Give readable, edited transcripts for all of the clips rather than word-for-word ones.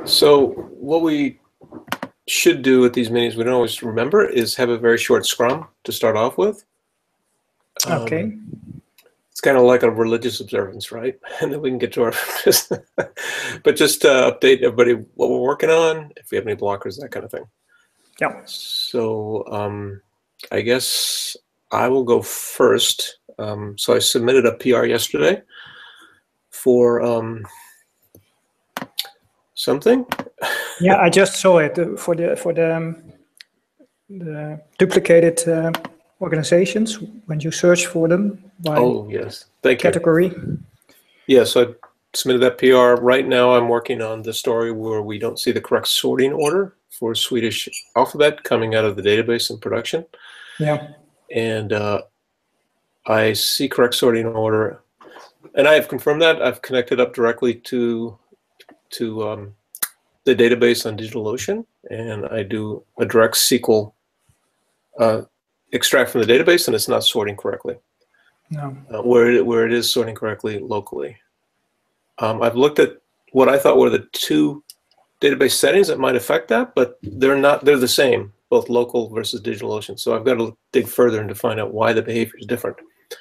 So what we should do at these meetings, we don't always remember, is have a very short scrum to start off with. Okay. It's kind of like a religious observance, right? And then we can get to our but just to update everybody what we're working on, if we have any blockers, that kind of thing. Yeah. So I guess I will go first. So I submitted a PR yesterday for something. Yeah, I just saw it for the duplicated organizations when you search for them by yes, thank category. you. Yeah, so I submitted that PR. Right now I'm working on the story where we don't see the correct sorting order for Swedish alphabet coming out of the database in production. Yeah. And I see correct sorting order, and I have confirmed that. I've connected up directly to the database on DigitalOcean, and I do a direct SQL extract from the database, and it's not sorting correctly. No. Where it is sorting correctly locally. I've looked at what I thought were the two database settings that might affect that, but they're not. They're the same, both local versus DigitalOcean. So I've got to dig further and to find out why the behavior is different.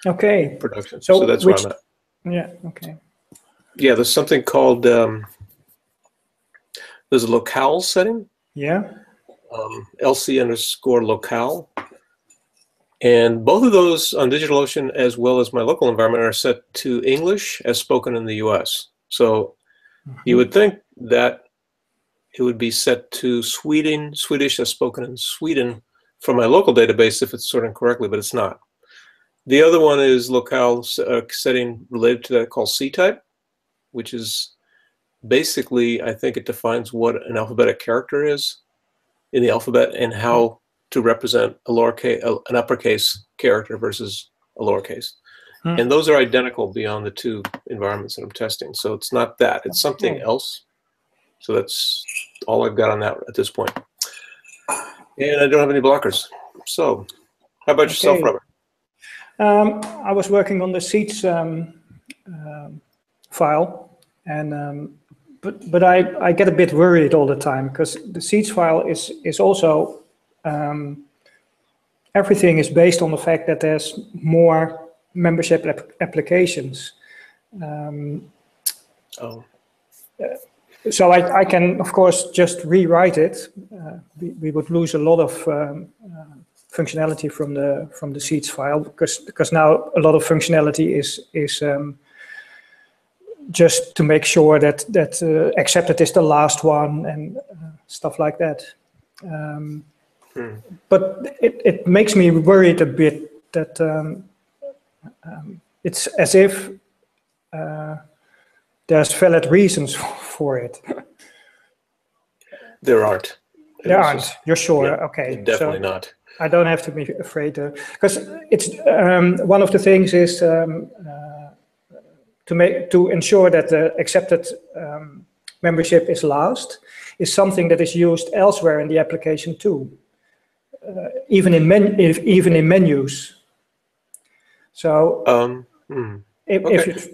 Okay. Production. So that's where I'm at. Yeah. Okay. Yeah, there's something called there's a locale setting. Yeah. LC_locale. And both of those on DigitalOcean as well as my local environment are set to English as spoken in the US. So you would think that it would be set to Swedish as spoken in Sweden for my local database if it's sorting correctly, but it's not. The other one is locale setting related to that called C-type, which is basically, I think it defines what an alphabetic character is in the alphabet and how to represent a an uppercase character versus a lowercase. And those are identical beyond the two environments that I'm testing. So it's not that, it's something else. So that's all I've got on that at this point. And I don't have any blockers. So how about yourself, Robert? I was working on the seeds file, and but I get a bit worried all the time because the seeds file is also everything is based on the fact that there's more membership applications. So I can, of course, just rewrite it. We would lose a lot of functionality from the seeds file because now a lot of functionality is just to make sure that accepted is the last one and stuff like that. But it makes me worried a bit that it's as if there's valid reasons for it. There aren't. There aren't. You're sure? Yeah, okay. Definitely not. I don't have to be afraid because it's one of the things is to ensure that the accepted membership is last is something that is used elsewhere in the application too, even in menus. So if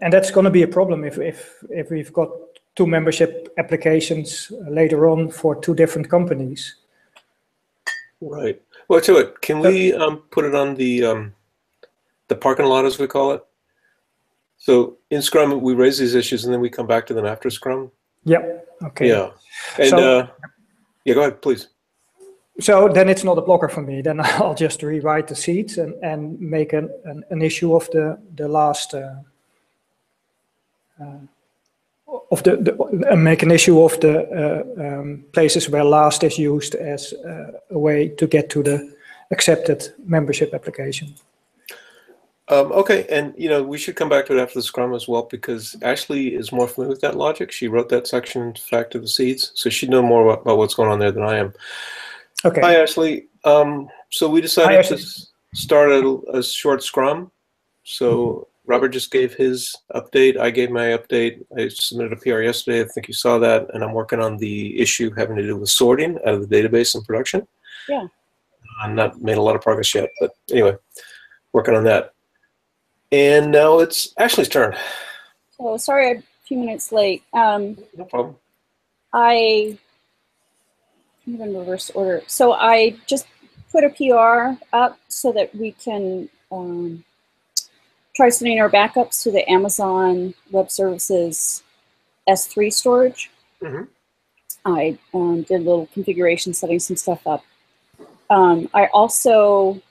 and that's going to be a problem if we've got two membership applications later on for two different companies. Right. Well, to it, can we put it on the parking lot, as we call it? So in Scrum, we raise these issues and then we come back to them after Scrum. Yep. Okay. Yeah. And so, yeah, go ahead, please. So then it's not a blocker for me. Then I'll just rewrite the seeds and make an issue of the last. Make an issue of the places where last is used as a way to get to the accepted membership application. Okay, and we should come back to it after the Scrum as well because Ashley is more familiar with that logic. She wrote that section, in fact, of the seeds, so she'd know more about what's going on there than I am. Okay. Hi, Ashley. So we decided to start a short Scrum. So Robert just gave his update. I gave my update. I submitted a PR yesterday. I think you saw that. And I'm working on the issue having to do with sorting out of the database in production. Yeah. I've not made a lot of progress yet, but anyway, working on that. And now it's Ashley's turn. So sorry few minutes late. No problem. I'm in reverse order. So I just put a PR up so that we can try sending our backups to the Amazon Web Services S3 storage. Mm-hmm. I did a little configuration, setting some stuff up. I also,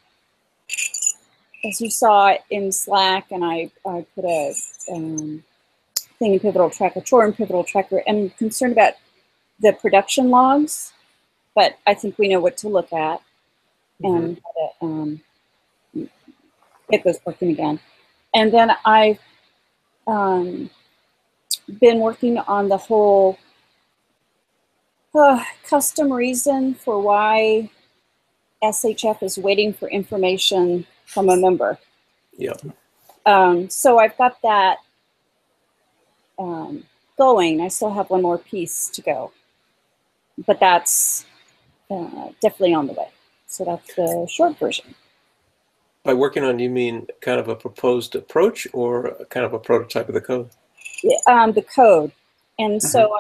as you saw in Slack, and I put a thing in Pivotal Tracker, chore in Pivotal Tracker. I'm concerned about the production logs, but I think we know what to look at and how to get those working again. And then I've been working on the whole custom reason for why SHF is waiting for information from a member. Yeah. So I've got that going. I still have one more piece to go, but that's definitely on the way. So that's the short version. By working on, you mean kind of a proposed approach or kind of a prototype of the code? The code. And so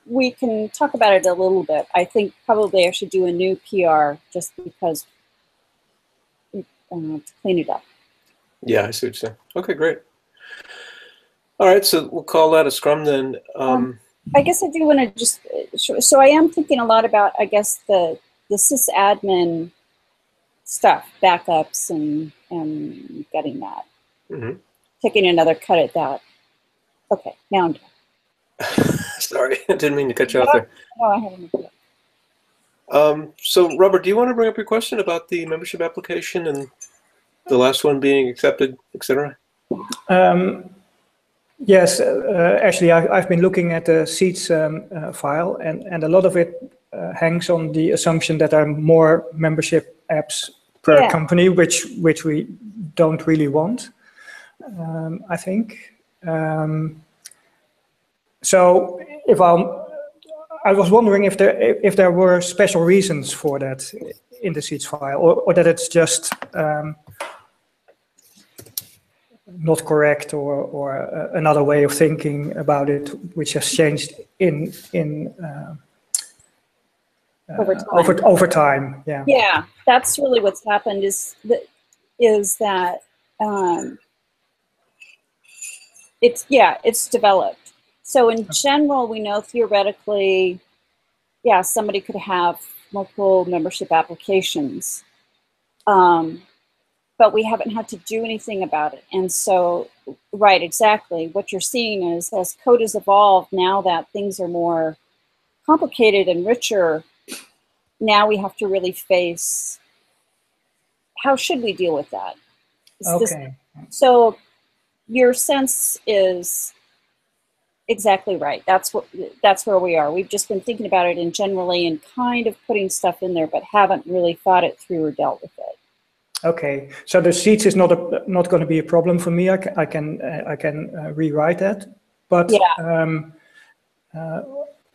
we can talk about it a little bit. I think probably I should do a new PR just because to clean it up. Yeah, I see what you're saying. Okay, great. All right, so we'll call that a Scrum then. I guess I do want to just, so I am thinking a lot about, I guess, the sysadmin stuff, backups and getting that. Taking another cut at that. Okay, now I'm done. Sorry, I didn't mean to cut you off there. No, I haven't. So, Robert, do you want to bring up your question about the membership application and the last one being accepted, etc.? Yes, actually, I've been looking at the seats file, and a lot of it hangs on the assumption that there are more membership apps per company, which we don't really want, I think. So I was wondering if there were special reasons for that in the seats file, or that it's just not correct, or another way of thinking about it, which has changed over time. Yeah. Yeah, that's really what's happened. Is that it's developed. So in general, we know theoretically, yeah, somebody could have multiple membership applications, but we haven't had to do anything about it. And so, right, exactly. What you're seeing is as code has evolved, now that things are more complicated and richer, now we have to really face, how should we deal with that? Okay. So your sense is exactly right. That's where we are. We've just been thinking about it in generally and kind of putting stuff in there, but haven't really thought it through or dealt with it. Okay, so the seats is not going to be a problem for me. I can rewrite that, but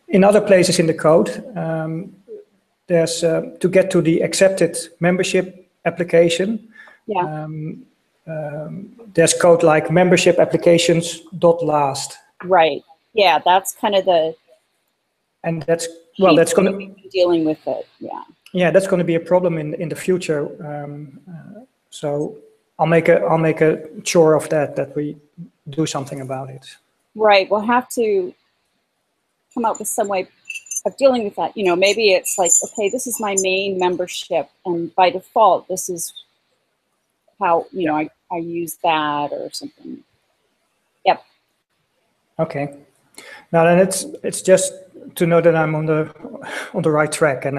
in other places in the code, there's to get to the accepted membership application. Yeah. There's code like membership applications.last. Right. Yeah, that's kind of the. And that's that's going to be dealing with it. Yeah. Yeah, that's going to be a problem in the future. So I'll make a chore of that we do something about it. Right. We'll have to come up with some way of dealing with that. You know, maybe it's like, okay, this is my main membership, and by default, this is how I use that or something. Yep. Okay. Now then, it's just to know that I'm on the right track, and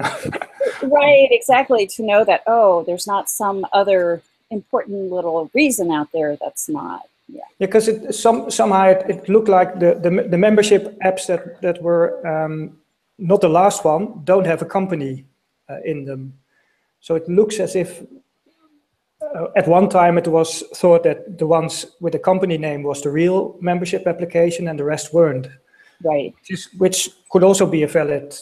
right, exactly, to know that there's not some other important little reason out there that's not. Yeah. Because somehow it looked like the membership apps that were not the last one don't have a company in them, so it looks as if at one time it was thought that the ones with the company name was the real membership application and the rest weren't. Right. Which could also be a valid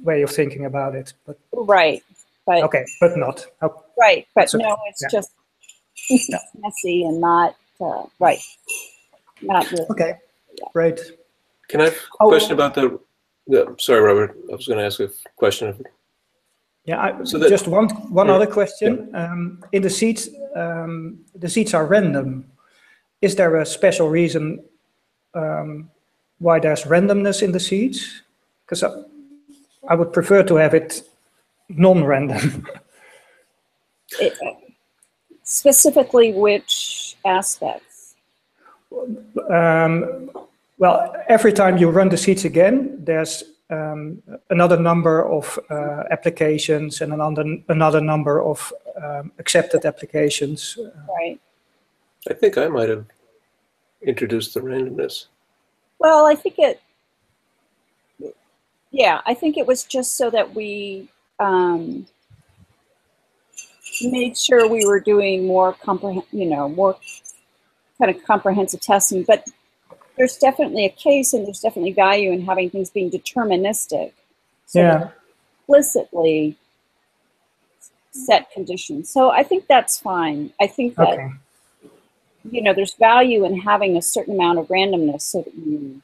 way of thinking about it. But right. But okay, but not. Okay. Right, but no, it's just messy and not right. Not really. Okay. Right. Can I have a question about sorry, Robert, I was going to ask a question. Yeah, just one other question. Yeah. In the seats are random. Is there a special reason why there's randomness in the seats? Because I would prefer to have it non-random. Specifically, which aspects? Well, every time you run the seats again, there's another number of applications and another number of accepted applications. Right. I think I might have introduced the randomness. Well, I think I think it was just so that we made sure we were doing more more kind of comprehensive testing. But there's definitely a case, and there's definitely value in having things being deterministic. So yeah. Explicitly set conditions. So I think that's fine. I think that there's value in having a certain amount of randomness so that you.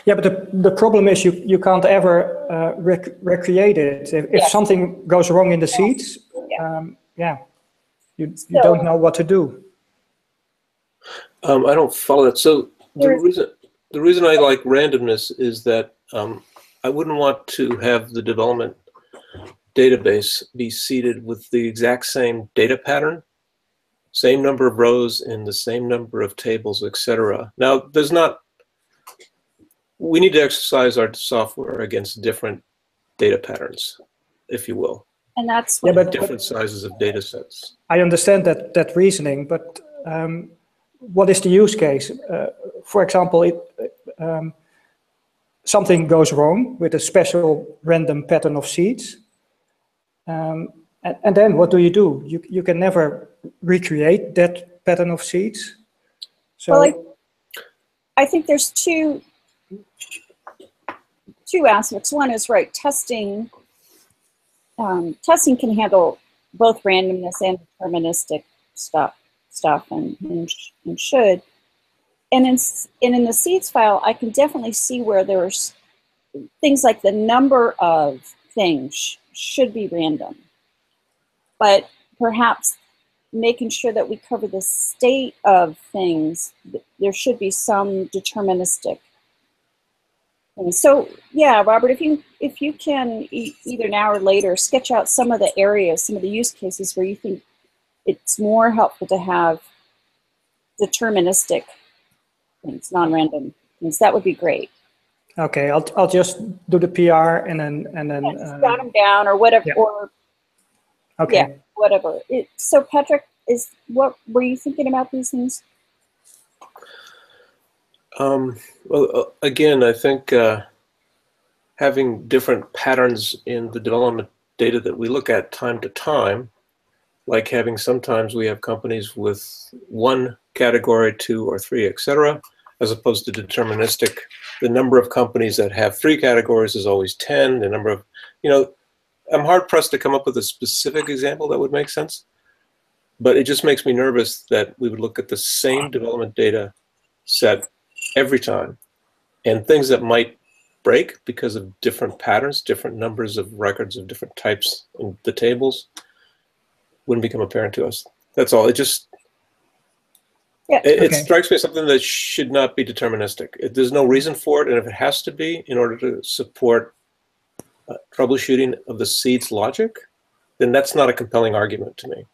Yeah, but the problem is you can't ever recreate it. If something goes wrong in the seats, you don't know what to do. I don't follow that. So the reason I like randomness is that I wouldn't want to have the development database be seeded with the exact same data pattern, same number of rows in the same number of tables, etc. Now, we need to exercise our software against different data patterns, if you will. And that's different sizes of data sets. I understand that reasoning, but what is the use case? For example, something goes wrong with a special random pattern of seeds. And then what do? You can never recreate that pattern of seeds. So well, I think there's two aspects. One is testing. Testing can handle both randomness and deterministic stuff and should. And in the seeds file, I can definitely see where there's things like the number of things should be random, but perhaps making sure that we cover the state of things, there should be some deterministic. And so, yeah, Robert, if you can either now or later sketch out some of the areas, some of the use cases where you think it's more helpful to have deterministic things, non-random things, that would be great. Okay, I'll just do the PR and then just jot them down or whatever, or whatever. So Patrick, what were you thinking about these things? Well, again, I think having different patterns in the development data that we look at time to time, like sometimes we have companies with 1 category, 2 or 3, etc., as opposed to deterministic. The number of companies that have 3 categories is always 10. The number of, I'm hard pressed to come up with a specific example that would make sense, but it just makes me nervous that we would look at the same development data set every time, and things that might break because of different patterns, different numbers of records of different types in the tables wouldn't become apparent to us. That's all. It strikes me as something that should not be deterministic. There's no reason for it, and if it has to be in order to support troubleshooting of the seeds logic, then that's not a compelling argument to me.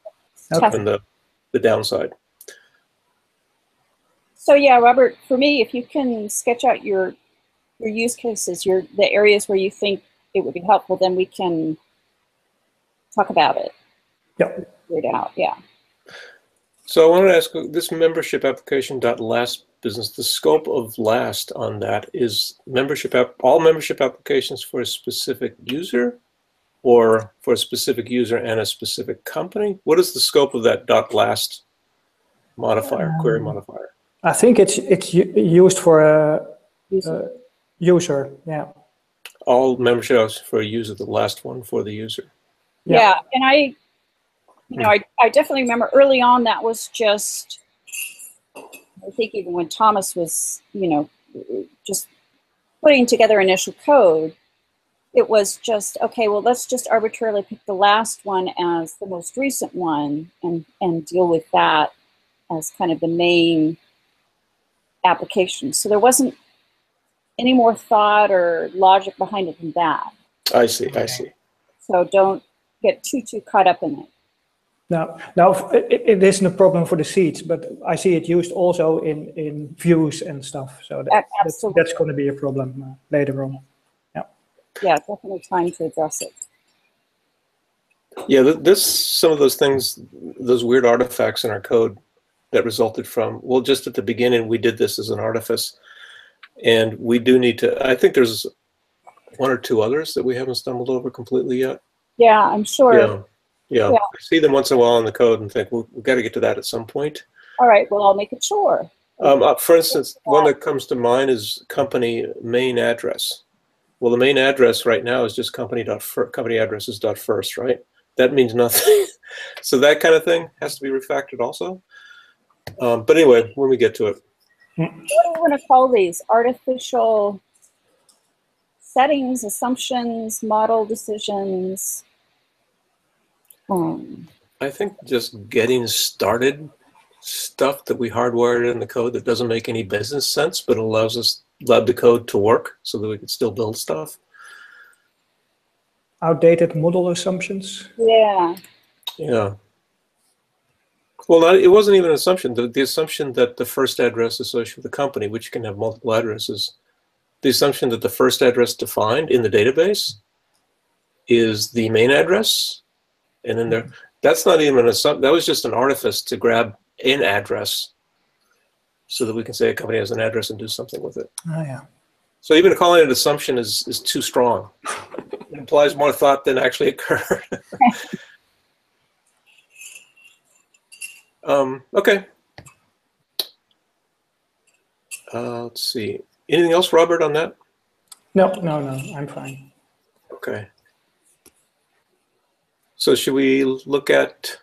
And the downside. So yeah, Robert, for me, if you can sketch out your use cases, the areas where you think it would be helpful, then we can talk about it. Yep. Figure it out, yeah. So I wanted to ask, this membership application.last business, the scope of last on that is all membership applications for a specific user, or for a specific user and a specific company? What is the scope of that .last modifier, query modifier? I think it's used for a user, yeah. All memberships for a user, the last one for the user. Yeah, and I definitely remember early on that was just I think even when Thomas was, just putting together initial code, it was just, okay, well, let's just arbitrarily pick the last one as the most recent one and deal with that as kind of the main application. So there wasn't any more thought or logic behind it than that. I see, I see. So don't get too caught up in it. Now it isn't a problem for the seeds, but I see it used also in views and stuff. So that's going to be a problem later on. Yeah, definitely time to address it. Yeah, some of those things, those weird artifacts in our code that resulted from, well, just at the beginning, we did this as an artifice. And we do need to, I think there's one or two others that we haven't stumbled over completely yet. Yeah, I'm sure. Yeah. I see them once in a while in the code and think, well, we've got to get to that at some point. All right, well, I'll make it sure. For instance, one that comes to mind is company main address. Well, the main address right now is just company addresses .first, right? That means nothing. So that kind of thing has to be refactored also. But anyway, when we get to it. What do we want to call these? Artificial settings, assumptions, model decisions? I think just getting started stuff that we hardwired in the code that doesn't make any business sense, but allowed the code to work so that we could still build stuff. Outdated model assumptions. Yeah. Yeah. Well, it wasn't even an assumption. The assumption that the first address associated with the company, which can have multiple addresses, the assumption that the first address defined in the database is the main address, and then that's not even an assumption. That was just an artifice to grab an address so that we can say a company has an address and do something with it. Oh, yeah. So even calling it an assumption is too strong. It implies more thought than actually occurred. Okay. Let's see. Anything else, Robert, on that? No, I'm fine. Okay. So should we look at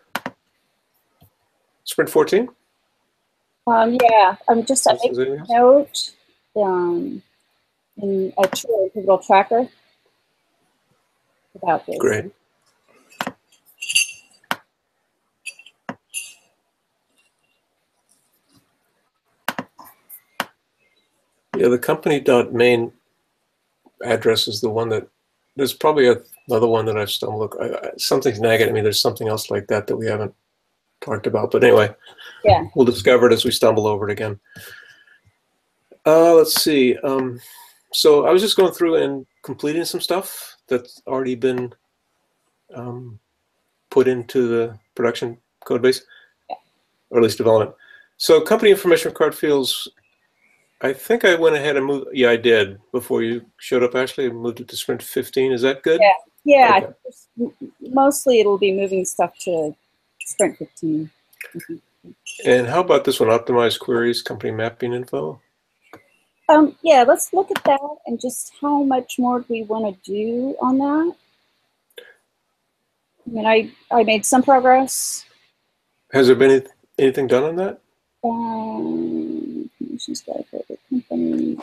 Sprint 14? Yeah, I'm just making a note in a pivotal tracker about this. Great. Yeah, the company.main address is the one that, there's probably another one that I've stumbled, something's nagging at me, there's something else like that we haven't talked about, but anyway, yeah, we'll discover it as we stumble over it again. Let's see, so I was just going through and completing some stuff that's already been put into the production code base, or at least development. So company information card fields, I think I went ahead and moved. Yeah, I did before you showed up. Ashley, I moved it to Sprint 15. Is that good? Yeah. Okay. Mostly it'll be moving stuff to Sprint 15. And how about this one? Optimized queries, company mapping info. Yeah, let's look at that and just how much more do we want to do on that. I mean, I made some progress. Has there been anything done on that? Company.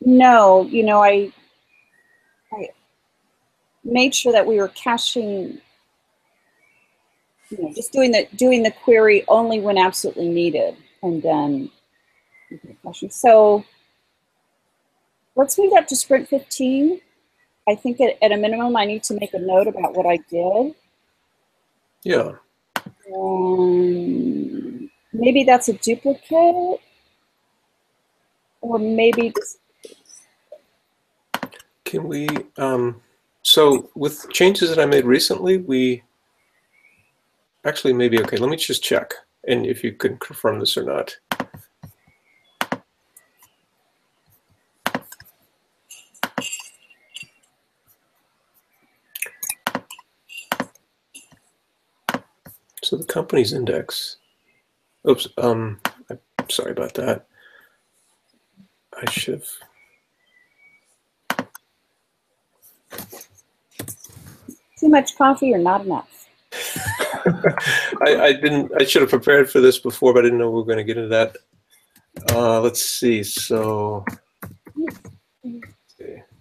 No, I made sure that we were caching, just doing the query only when absolutely needed, and then caching. So let's move that to Sprint 15. I think at a minimum, I need to make a note about what I did. Yeah. Maybe that's a duplicate, or maybe this. Can we, so with changes that I made recently, we actually maybe, okay, let me just check, and if you can confirm this or not. So the company's index, oops, I'm sorry about that. I should have. Too much coffee or not enough? I didn't. I should have prepared for this before, but I didn't know we were going to get into that. Let's see. So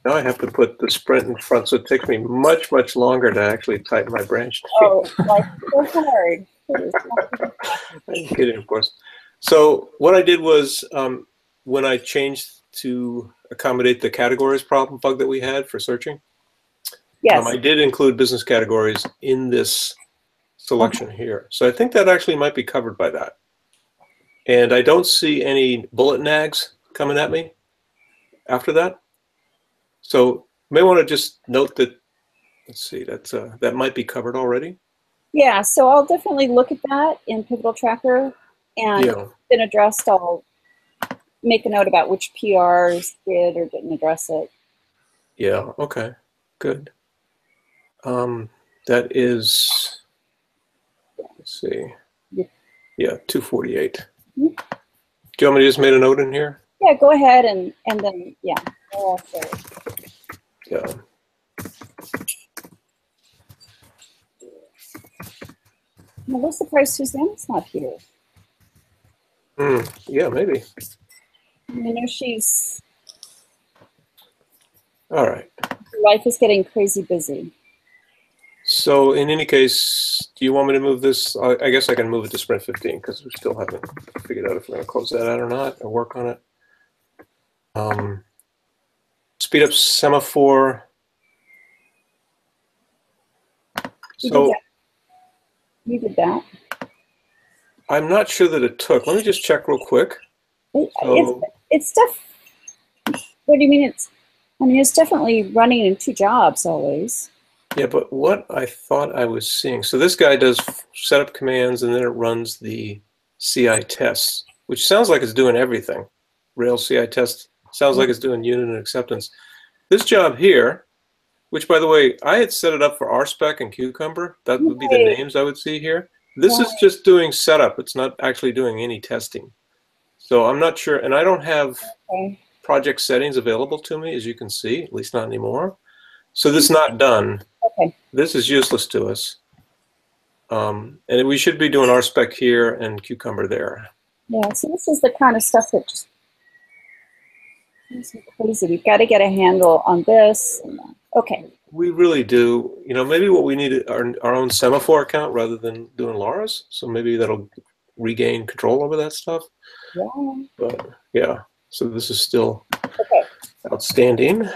now I have to put the Sprint in front, so it takes me much longer to actually type my branch name. Oh, like so hard. I'm kidding, of course. So what I did was when I changed to accommodate the categories problem bug that we had for searching, Yes. I did include business categories in this selection here. So I think that actually might be covered by that. And I don't see any bullet nags coming at me after that. So you may want to just note that, let's see, that's that might be covered already. Yeah, so I'll definitely look at that in Pivotal Tracker, and if it's been addressed, I'll make a note about which PRs did or didn't address it. Yeah, okay, good. That is, let's see, yeah, 248. Do you want me to just make a note in here? Yeah, go ahead and then, yeah, I'll also. Yeah. I'm a little surprised Suzanne's not here. Yeah, maybe. I know she's. All right. Her life is getting crazy busy. So in any case, do you want me to move this? I guess I can move it to Sprint 15 because we still haven't figured out if we're going to close that out or not and work on it. Speed up semaphore. So you did that. I'm not sure that it took. Let me just check real quick. It's what do you mean? It's definitely running in 2 jobs always. Yeah, but what I thought I was seeing, so this guy does setup commands and then it runs the CI tests, which sounds like it's doing everything. Rails CI test sounds like it's doing unit and acceptance. This job here, which by the way, I had set it up for RSpec and Cucumber. That would be the names I would see here. This is just doing setup. It's not actually doing any testing. So I'm not sure, and I don't have project settings available to me, as you can see, at least not anymore. So this is not done. Okay. This is useless to us. And we should be doing RSpec here and Cucumber there. Yeah, so this is the kind of stuff that just makes me crazy. We've got to get a handle on this. Okay. We really do. You know, maybe what we need is our own semaphore account rather than doing Laura's. So maybe that'll regain control over that stuff. Yeah. But yeah, so this is still outstanding.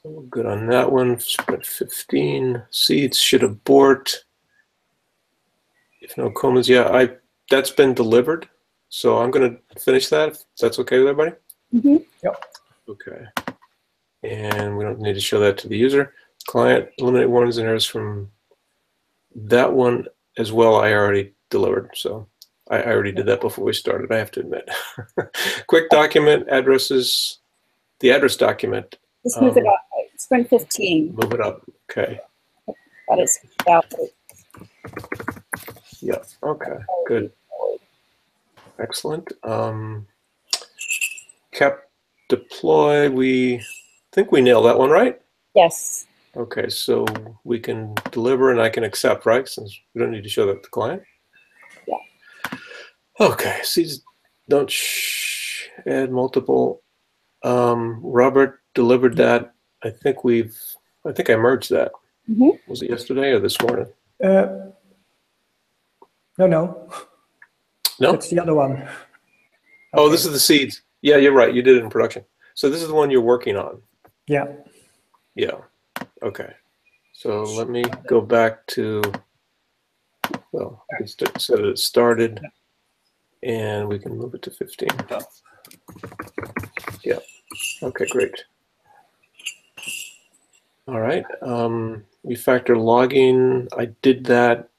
So we're good on that one. Sprint 15. Seeds should abort. If no comments, yeah, that's been delivered. So I'm going to finish that, if that's okay with everybody? Mm-hmm. Yep. Okay. And we don't need to show that to the user. Client, eliminate warnings and errors from that one as well. I already delivered, so I already did that before we started, I have to admit. Quick document, addresses, the address document. Just move it up. Sprint 15. Move it up, okay. That is out. Yeah, okay, good. Excellent. Cap deploy, we think we nailed that one, right? Yes. Okay, so we can deliver and I can accept, right? Since we don't need to show that to the client. Yeah. Okay, seeds don't add multiple. Robert delivered that. I think I merged that. Mm-hmm. Was it yesterday or this morning? No. No? That's the other one. Okay. Oh, this is the seeds. Yeah, you're right. You did it in production. So this is the one you're working on. Yeah. Yeah. Okay. So let me go back to, well, I can set it started and we can move it to 15. Yeah. Okay, great. All right. Refactor logging. I did that.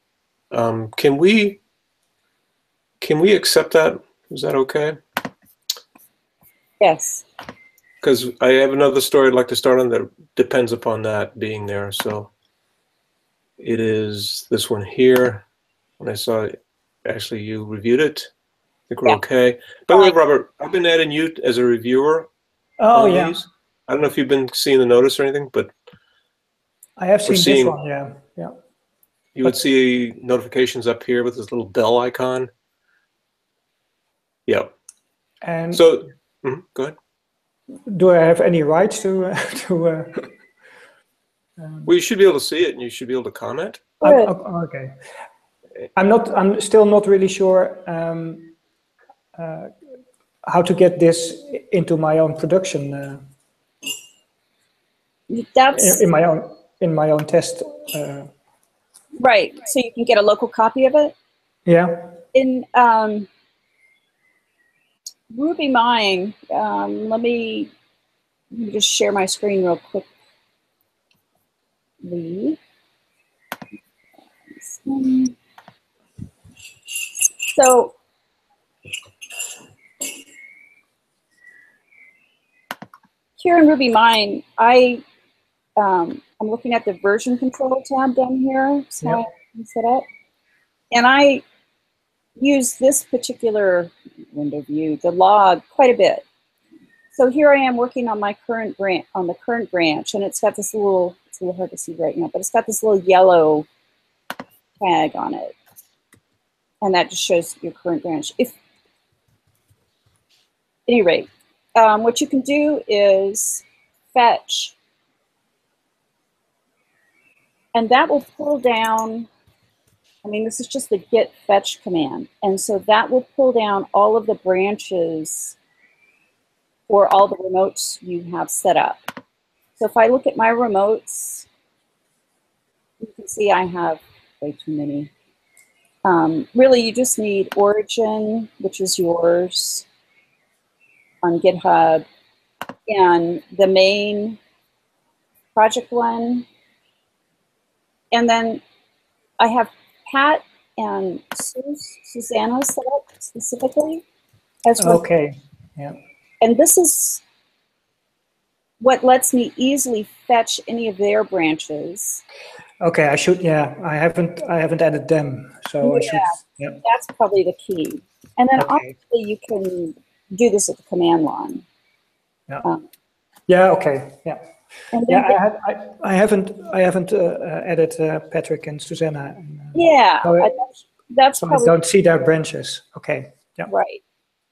Can we accept that? Is that okay? Yes. Because I have another story I'd like to start on that depends upon that being there. So it is this one here. When I saw it, actually you reviewed it. I think we're okay. By the way, Robert, I've been adding you as a reviewer. Oh, yeah. These. I don't know if you've been seeing the notice or anything, but I have seen this one, yeah. Yeah. You would see notifications up here with this little bell icon. Yeah. And so, go ahead. Do I have any rights to Well, you should be able to see it, and you should be able to comment. Okay. I'm still not really sure how to get this into my own production. That's in my own test. right. So you can get a local copy of it. Yeah. In RubyMine, let me just share my screen real quickly. So here in RubyMine, I'm looking at the version control tab down here. So Yep. I can set up, and I use this particular window view, the log, quite a bit. So here I am working on my current branch, and it's got this little, it's a little hard to see right now, but it's got this little yellow tag on it. And that just shows your current branch. At any rate, what you can do is fetch, and that will pull down, I mean, this is just the git fetch command. And so that will pull down all of the branches for all the remotes you have set up. So if I look at my remotes, you can see I have way too many. Really, you just need origin, which is yours on GitHub, and the main project one. And then I have Pat and Susanna set up specifically as well. Okay. Yeah. And this is what lets me easily fetch any of their branches. Okay, I should. Yeah, I haven't added them, so Yeah, I should. Yeah. that's probably the key. And then Okay. obviously you can do this at the command line. Yeah. Yeah. Okay. Yeah. Yeah. I haven't added Patrick and Susanna. Yeah, so that's so I probably don't see their branches. Okay. Yeah. right.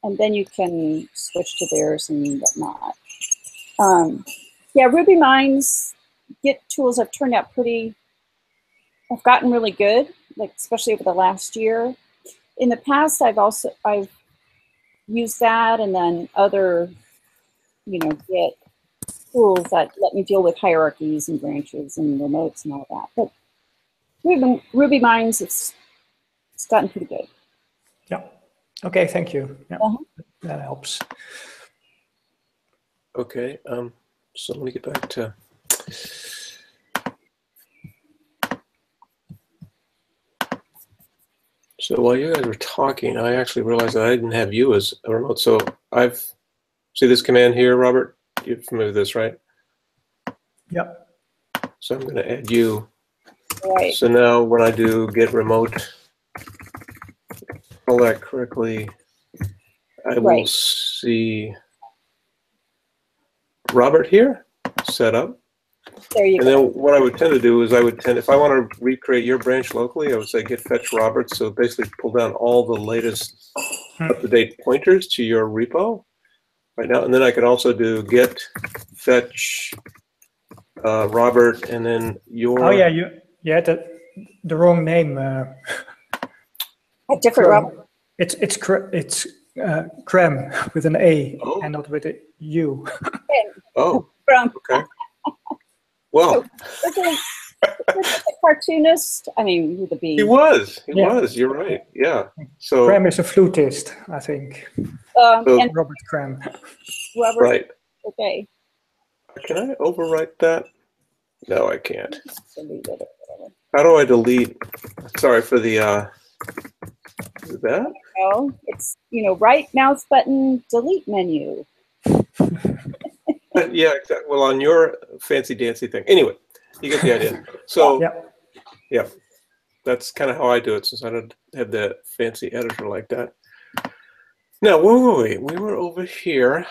And then you can switch to theirs and whatnot. Yeah, RubyMine's Git tools have turned out have gotten really good, like especially over the last year. In the past, I've used that, and then other, Git tools that let me deal with hierarchies and branches and remotes and all that. But RubyMine's, it's gotten pretty good. Yeah. Okay. Thank you. Yeah. That helps. Okay. So let me get back to. So while you guys were talking, I actually realized that I didn't have you as a remote. So see this command here, Robert? You're familiar with this, right? Yep. So I'm going to add you. Right. So now when I do get remote, all that correctly, I will see Robert here set up. There you and go. then what I would tend to do is if I want to recreate your branch locally, I would say git fetch Robert. So basically pull down all the latest up-to-date pointers to your repo right now. And then I could also do git fetch Robert, and then your. Oh yeah, you had the wrong name. A different Robert. It's Krem with an A and not with a U. Oh. Okay. Well. So, a cartoonist. I mean, with a B. He was. You're right. Yeah. So. Krem is a flutist, I think. And Robert Krem. Robert. Right. Okay. Can I overwrite that? No, I can't. How do I delete? Sorry for the that. No, it's right mouse button, delete menu. Yeah, exactly. Well, on your fancy dancy thing. Anyway, you get the idea. So yeah, that's kind of how I do it, since I don't have that fancy editor like that. Now, wait. We were over here.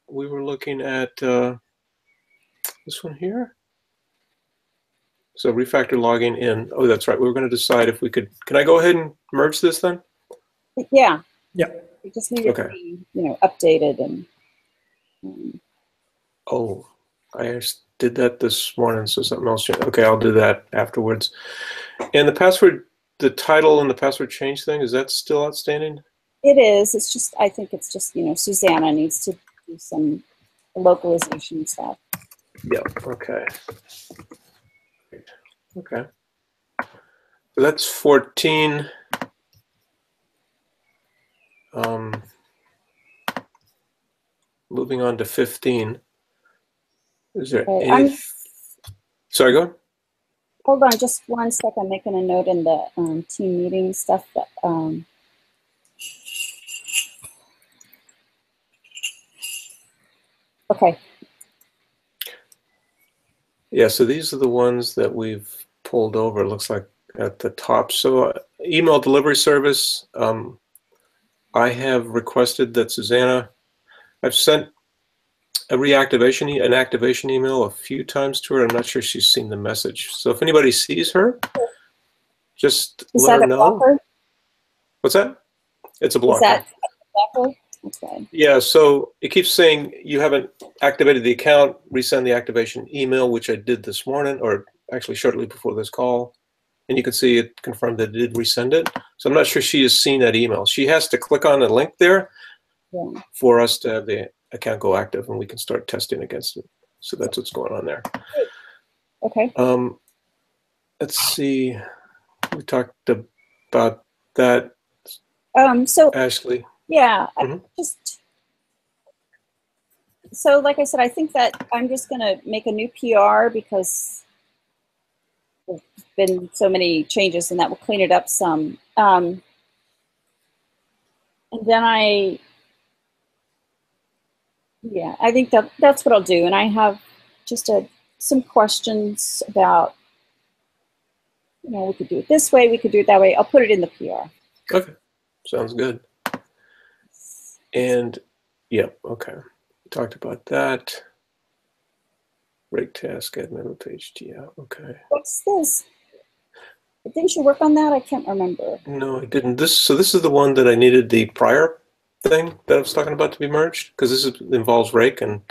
We were looking at this one here. So refactor logging in. Oh, that's right. We were going to decide if we could. Can I go ahead and merge this then? Yeah. Yeah. We just need it to be, updated and. Oh, I just did that this morning, so something else. Okay, I'll do that afterwards. And the password, the title and the password change thing, is that still outstanding? It is. It's just, I think it's just, Susanna needs to do some localization stuff. Yeah, okay. Okay. So that's 14. Moving on to 15. Is there any? Sorry, go ahead. Hold on just 1 second. I'm making a note in the team meeting stuff. That, okay. Yeah, so these are the ones that we've pulled over, it looks like, at the top. So email delivery service, I have requested that Susanna, I've sent an activation email a few times to her. I'm not sure she's seen the message. So if anybody sees her, just let her know. Blocker? What's that? It's a blocker. Is that a blocker? Okay. Yeah, so it keeps saying you haven't activated the account, resend the activation email, which I did this morning, or actually shortly before this call. And you can see it confirmed that it did resend it. So I'm not sure she has seen that email. She has to click on the link there for us to have the account go active, and we can start testing against it. So that's what's going on there. Okay. Let's see. We talked about that. So Ashley. Yeah, so like I said, I think that I'm just going to make a new PR because there's been so many changes, and that will clean it up some. And then I think that's what I'll do. And I have just some questions about, we could do it this way, we could do it that way. I'll put it in the PR. Okay, sounds good. And yeah, okay. We talked about that. Rake task, add memo page. Yeah, okay. What's this? Didn't you work on that? I can't remember. No, I didn't. So this is the one that I needed the prior thing that I was talking about to be merged, because this involves Rake, and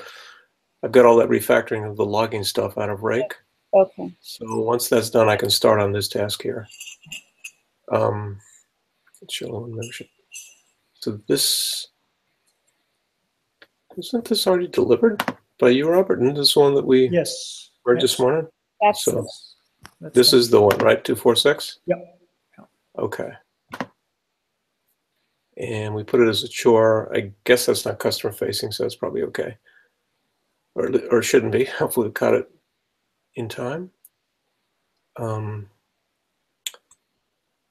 I've got all that refactoring of the logging stuff out of Rake. Okay. So once that's done, I can start on this task here. Show membership. So this. Isn't this already delivered by you, Robert? Isn't this one that we merged this morning? That's so this is the one, right? 246? Yep. Okay. And we put it as a chore. I guess that's not customer facing, so it's probably okay. Or it shouldn't be. Hopefully we caught it in time.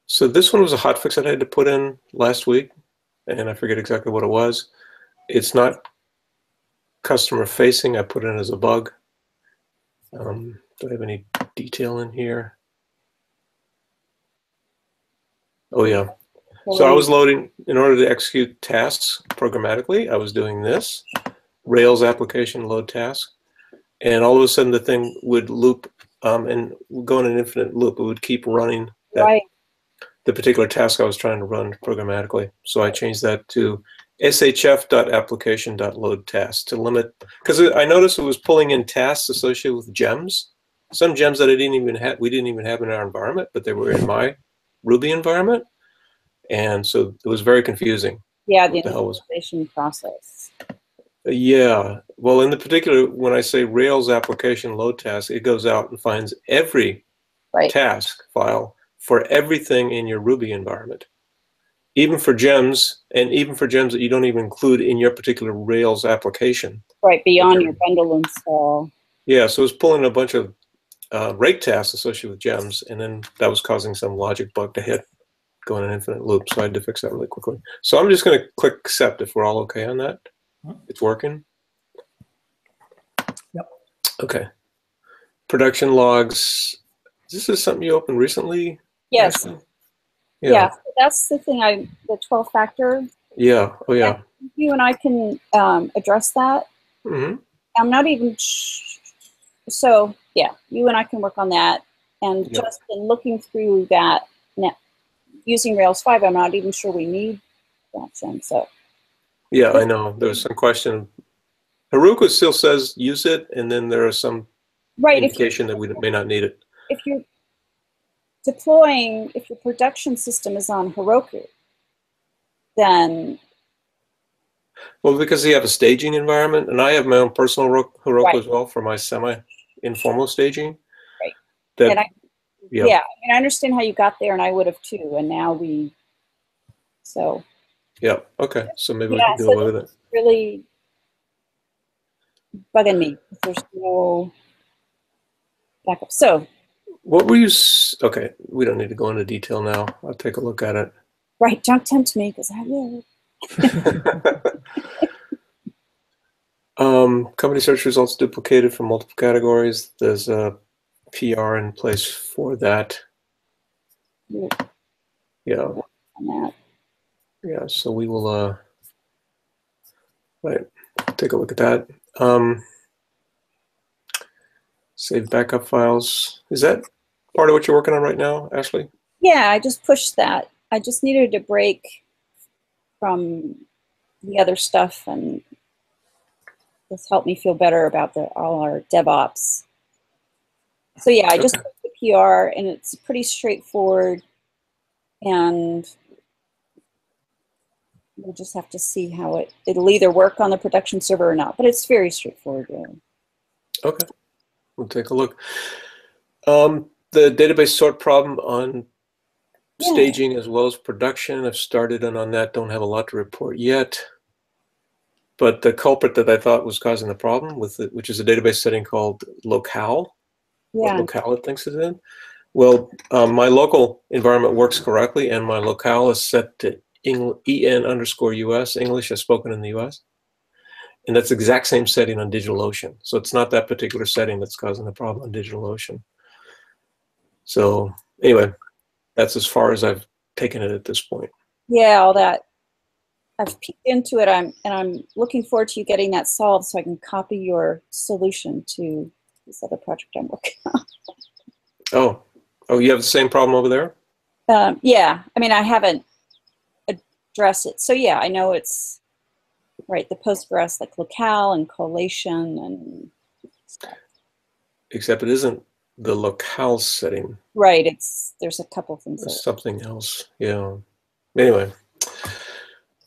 So this one was a hotfix that I had to put in last week, and I forget exactly what it was. It's not customer facing. I put it in as a bug. Do I have any detail in here? Oh yeah. So I was loading, in order to execute tasks programmatically, I was doing this, Rails application load task, and all of a sudden the thing would loop and go in an infinite loop. It would keep running that, the particular task I was trying to run programmatically. So I changed that to shf.application.load task to limit, because I noticed it was pulling in tasks associated with gems, some gems that we didn't even have in our environment, but they were in my Ruby environment, and so it was very confusing. Yeah, the initialization process. Yeah, well, in the particular, when I say Rails application load task, it goes out and finds every task file for everything in your Ruby environment. Even for gems, and even for gems that you don't even include in your particular Rails application. Right, beyond your bundle install. Yeah, so it's pulling a bunch of rake tasks associated with gems, and then that was causing some logic bug to hit, go in an infinite loop, so I had to fix that really quickly. So I'm just going to click accept if we're all okay on that. It's working? Yep. Okay. Production logs. This is something you opened recently? Yes. Yeah, that's the thing, the 12 factor. Yeah, oh yeah. You and I can address that. I'm not even, so yeah, you and I can work on that. And Yep. just in looking through that, using Rails 5, I'm not even sure we need that thing. So Yeah, I know. There's some question. Heroku still says use it, and then there is some indication that we may not need it. If you're deploying, if your production system is on Heroku, then... Well, because you have a staging environment, and I have my own personal Heroku Right. as well for my semi-informal staging. Right. That, and yeah. Yeah, I mean, I understand how you got there, and I would have too, and now so. Yeah, okay, so maybe we Yeah, can do so away with it. Really bugging me. There's no backup. So. What were you, okay, we don't need to go into detail now. I'll take a look at it. Right, don't tempt me, because I will. Company search results duplicated from multiple categories. There's a PR in place for that. Yeah. On that. Yeah, so we will right, take a look at that. Save backup files. Is that part of what you're working on right now, Ashley? Yeah, I just pushed that. I just needed a break from the other stuff, and this helped me feel better about all our DevOps. So yeah, I just put the PR, and it's pretty straightforward, and we'll just have to see how it'll either work on the production server or not, but it's very straightforward, really. Okay, we'll take a look. The database sort problem on staging as well as production, I've started on that, don't have a lot to report yet. But the culprit that I thought was causing the problem with it, which is a database setting called locale, what locale it thinks it's in. Well, my local environment works correctly, and my locale is set to EN_US, English as spoken in the US. And that's the exact same setting on DigitalOcean. So it's not that particular setting that's causing the problem on DigitalOcean. So anyway, that's as far as I've taken it at this point. Yeah, all that. I've peeked into it, and I'm looking forward to you getting that solved so I can copy your solution to this other project I'm working on. Oh, you have the same problem over there? Yeah, I mean, I haven't addressed it. So yeah, I know it's, right, the Postgres, like locale and collation and stuff. Except it isn't the locale setting. Right, there's a couple things. There's something else, yeah. Anyway,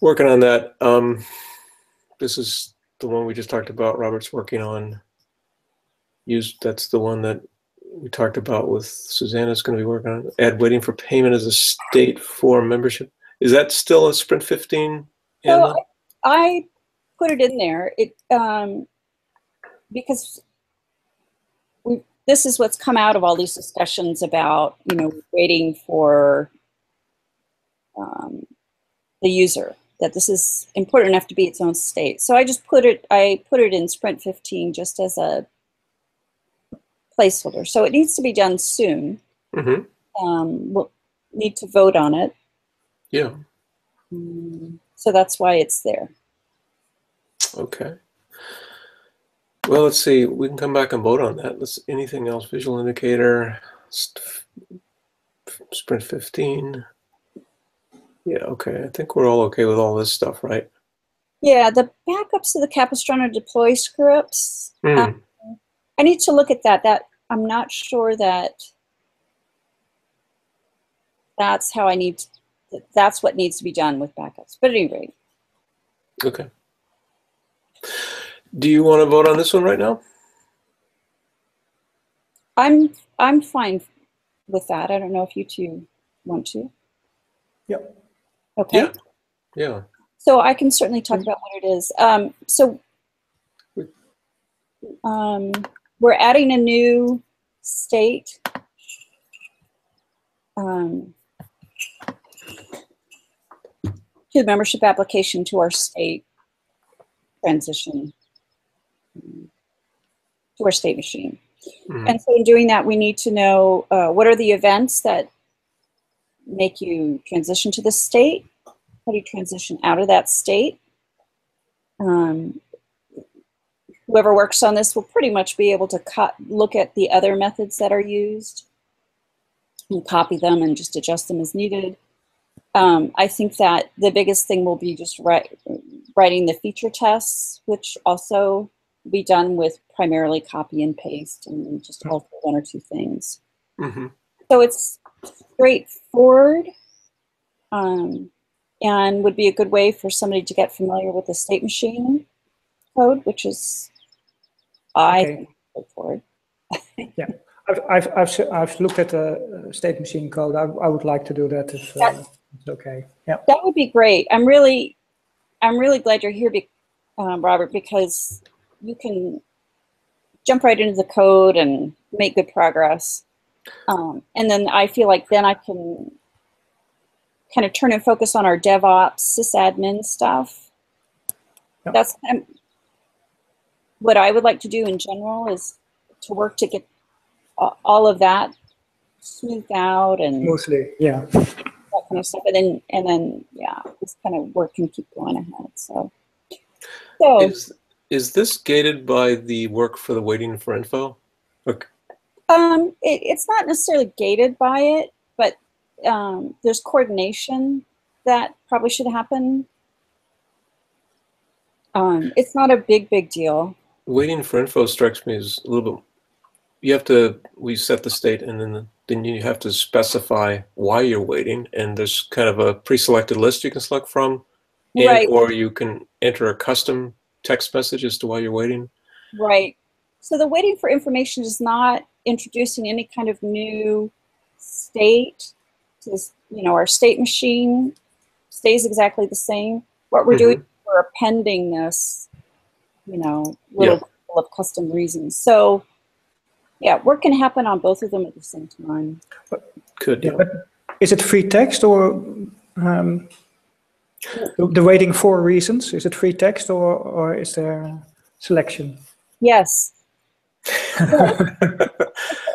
working on that. This is the one we just talked about. Robert's working on. That's the one that we talked about with Susanna's going to be working on. Add waiting for payment as a state for membership. Is that still a Sprint 15? So I put it in there. Because this is what's come out of all these discussions about, waiting for the user, that this is important enough to be its own state. So I just put it in Sprint 15 just as a placeholder. So it needs to be done soon. Mm-hmm. We'll need to vote on it. Yeah. So that's why it's there. Okay. Well, let's see. We can come back and vote on that. Anything else? Visual indicator, Sprint 15. Yeah, okay. I think we're all okay with all this stuff, right? Yeah, the backups to the Capistrano deploy scripts. I need to look at that. I'm not sure that that's how that's what needs to be done with backups. But at any rate. Okay. Do you want to vote on this one right now? I'm fine with that. I don't know if you two want to. Yep. Okay. Yeah. So I can certainly talk about what it is. We're adding a new state. To the membership application to our state transition, to our state machine. And so in doing that, we need to know what are the events that make you transition to the state? How do you transition out of that state? Whoever works on this will pretty much be able to look at the other methods that are used and copy them and just adjust them as needed. I think that the biggest thing will be just writing the feature tests, which also will be done with primarily copy and paste and just alter one or two things. Mm-hmm. So it's straightforward, and would be a good way for somebody to get familiar with the state machine code, which is, I think, straightforward. Yeah, I've looked at the state machine code. I would like to do that if it's okay. Yeah, that would be great. I'm really glad you're here, Robert, because you can jump right into the code and make good progress. And then I feel like then I can kind of turn and focus on our DevOps sysadmin stuff. Yep. That's kind of what I would like to do in general, is to work to get all of that smoothed out and mostly, yeah, that kind of stuff, and then yeah, this kind of work can keep going ahead. So is this gated by the work for the waiting for info? Okay. It's not necessarily gated by it, but there's coordination that probably should happen. It's not a big deal. Waiting for info strikes me as a little bit. We set the state, and then you have to specify why you're waiting, and there's kind of a pre-selected list you can select from, Right. Or you can enter a custom text message as to why you're waiting. Right. So the waiting for information is not introducing any kind of new state. Our state machine stays exactly the same. What we're doing, we're appending this, little couple of custom reasons. So yeah, work can happen on both of them at the same time. Could. Yeah, but is it free text or the waiting for reasons? Is it free text or is there selection? Yes.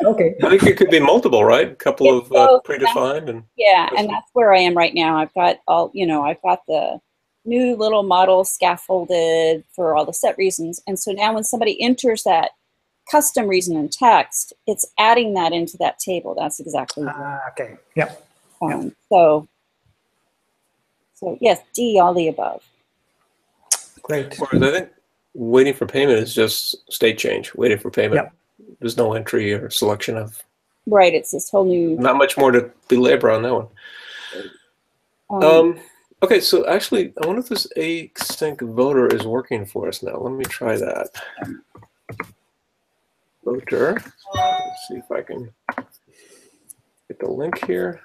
Okay. I think it could be multiple, right? A couple of predefined, and and that's where I am right now. I've got I've got the new little model scaffolded for all the set reasons, and so now when somebody enters that custom reason in text, it's adding that into that table. That's exactly right. Okay. Yeah. So yes, D, all the above. Great. Whereas I think waiting for payment is just state change. Waiting for payment. Yeah. There's no entry or selection of. Right. It's this whole new. Not much more to belabor on that one. Okay, so actually, I wonder if this async voter is working for us now. Let me try that. Voter. Let's see if I can get the link here.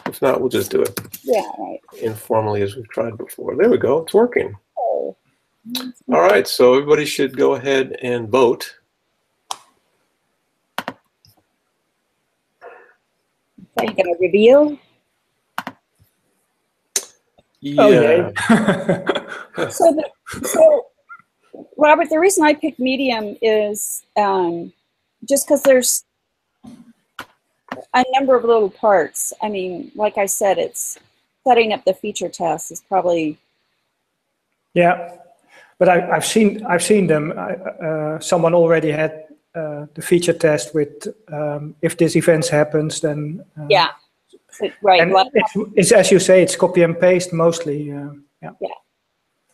If not, we'll just do it. Yeah, right. Informally, as we've tried before. There we go. It's working. Oh. All right, so everybody should go ahead and vote. Are you going to reveal? Yeah. Oh, So, Robert, the reason I picked medium is just because there's a number of little parts. I mean, like I said, it's setting up the feature test is probably. Yeah, but I've seen them. Someone already had the feature test with if this event happens, then yeah, right. And it's as you say, it's copy and paste mostly. Yeah.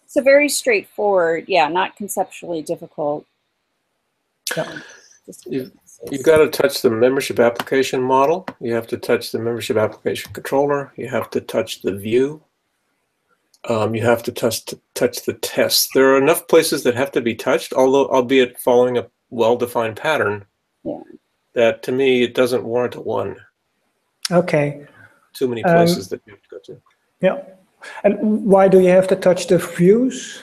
So very straightforward. Yeah, not conceptually difficult. Yeah. You've got to touch the membership application model. You have to touch the membership application controller. You have to touch the view. You have to touch the test. There are enough places that have to be touched, although albeit following a well-defined pattern. Yeah. That to me it doesn't warrant a 1. Okay. Too many places that you have to go to. Yeah. And why do you have to touch the views?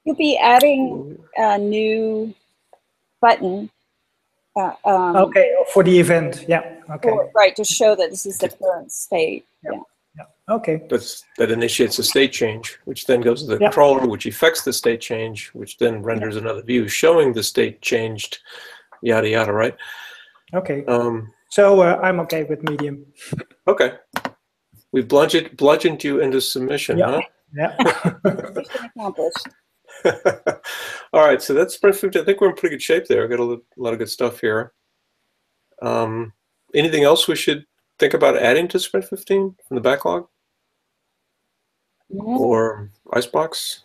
You'll be adding a new button. Okay, for the event. Yeah. Okay. Right, to show that this is the current state. Yeah. Okay. That initiates a state change, which then goes to the controller, which effects the state change, which then renders another view showing the state changed, yada yada. Right. Okay. So I'm okay with medium. Okay. We bludgeoned you into submission, huh? Yeah. Mission accomplished. All right, so that's Sprint 50. I think we're in pretty good shape there. We've got a lot of good stuff here. Anything else we should think about adding to Sprint 15 from the backlog? Or Icebox?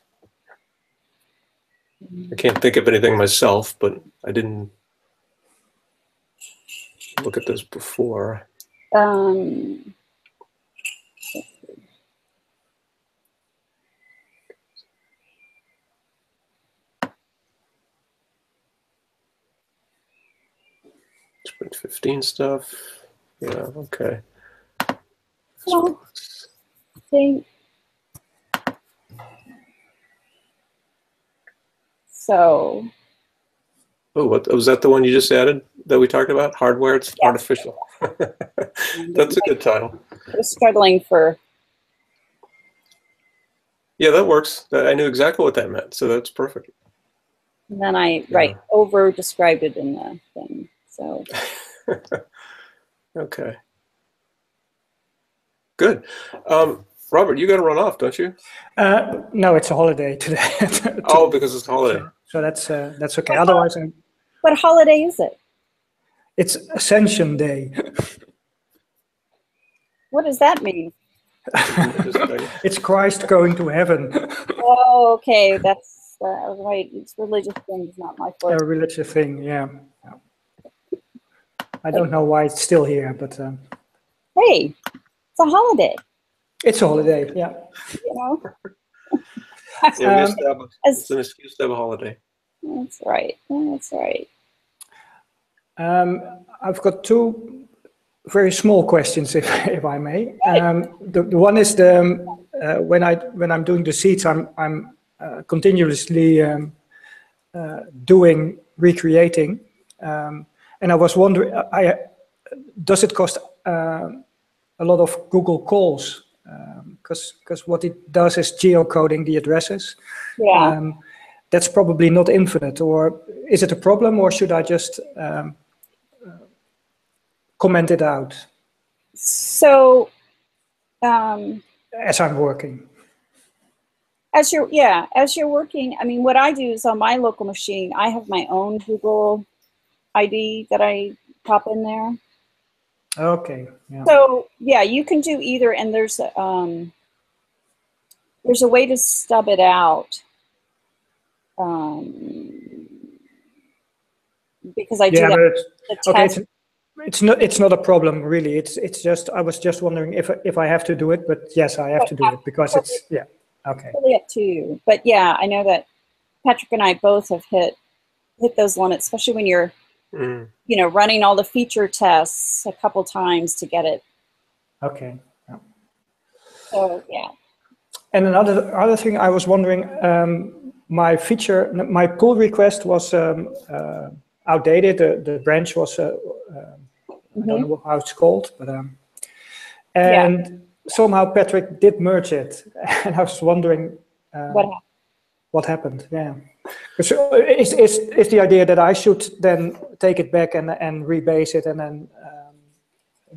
I can't think of anything myself, but I didn't look at this before. Sprint 15 stuff. Yeah, okay. Well, think so. Oh, what was that? The one you just added that we talked about? Hardware, it's Yeah. artificial. That's a good title. I was struggling for. Yeah, that works. I knew exactly what that meant, so that's perfect. And then I over described it in the thing. So. Okay. Good. Robert, you got to run off, don't you? No, it's a holiday today. Oh, because it's a holiday. So that's okay. Otherwise, what holiday is it? It's Ascension Day. What does that mean? It's Christ going to heaven. Oh, okay. That's right. It's religious things, not my fault. A religious thing, yeah. I don't know why it's still here, but hey, it's a holiday. It's a holiday, yeah. You know. Yeah, it's an excuse to have a holiday. That's right. That's right. I've got two very small questions, if I may. The one is when I'm doing the seats, I'm continuously recreating, and I was wondering, does it cost a lot of Google calls? Because what it does is geocoding the addresses. Yeah. That's probably not infinite, or is it a problem, or should I just comment it out? So, as I'm working. As you're working, I mean, what I do is on my local machine, I have my own Google ID that I pop in there. Okay. Yeah. So yeah, you can do either, and there's a way to stub it out. Because I do that. Okay, it's not a problem really. It's just I was just wondering if I have to do it, but yes, I have to do it because it's okay. Really up to you, but yeah, I know that Patrick and I both have hit those limits, especially when you're running all the feature tests a couple times to get it. Okay. Yeah. So yeah. And other thing I was wondering, my pull request was outdated. The branch was I don't know how it's called, but somehow Patrick did merge it, and I was wondering what happened. Yeah, so is the idea that I should then take it back and rebase it and then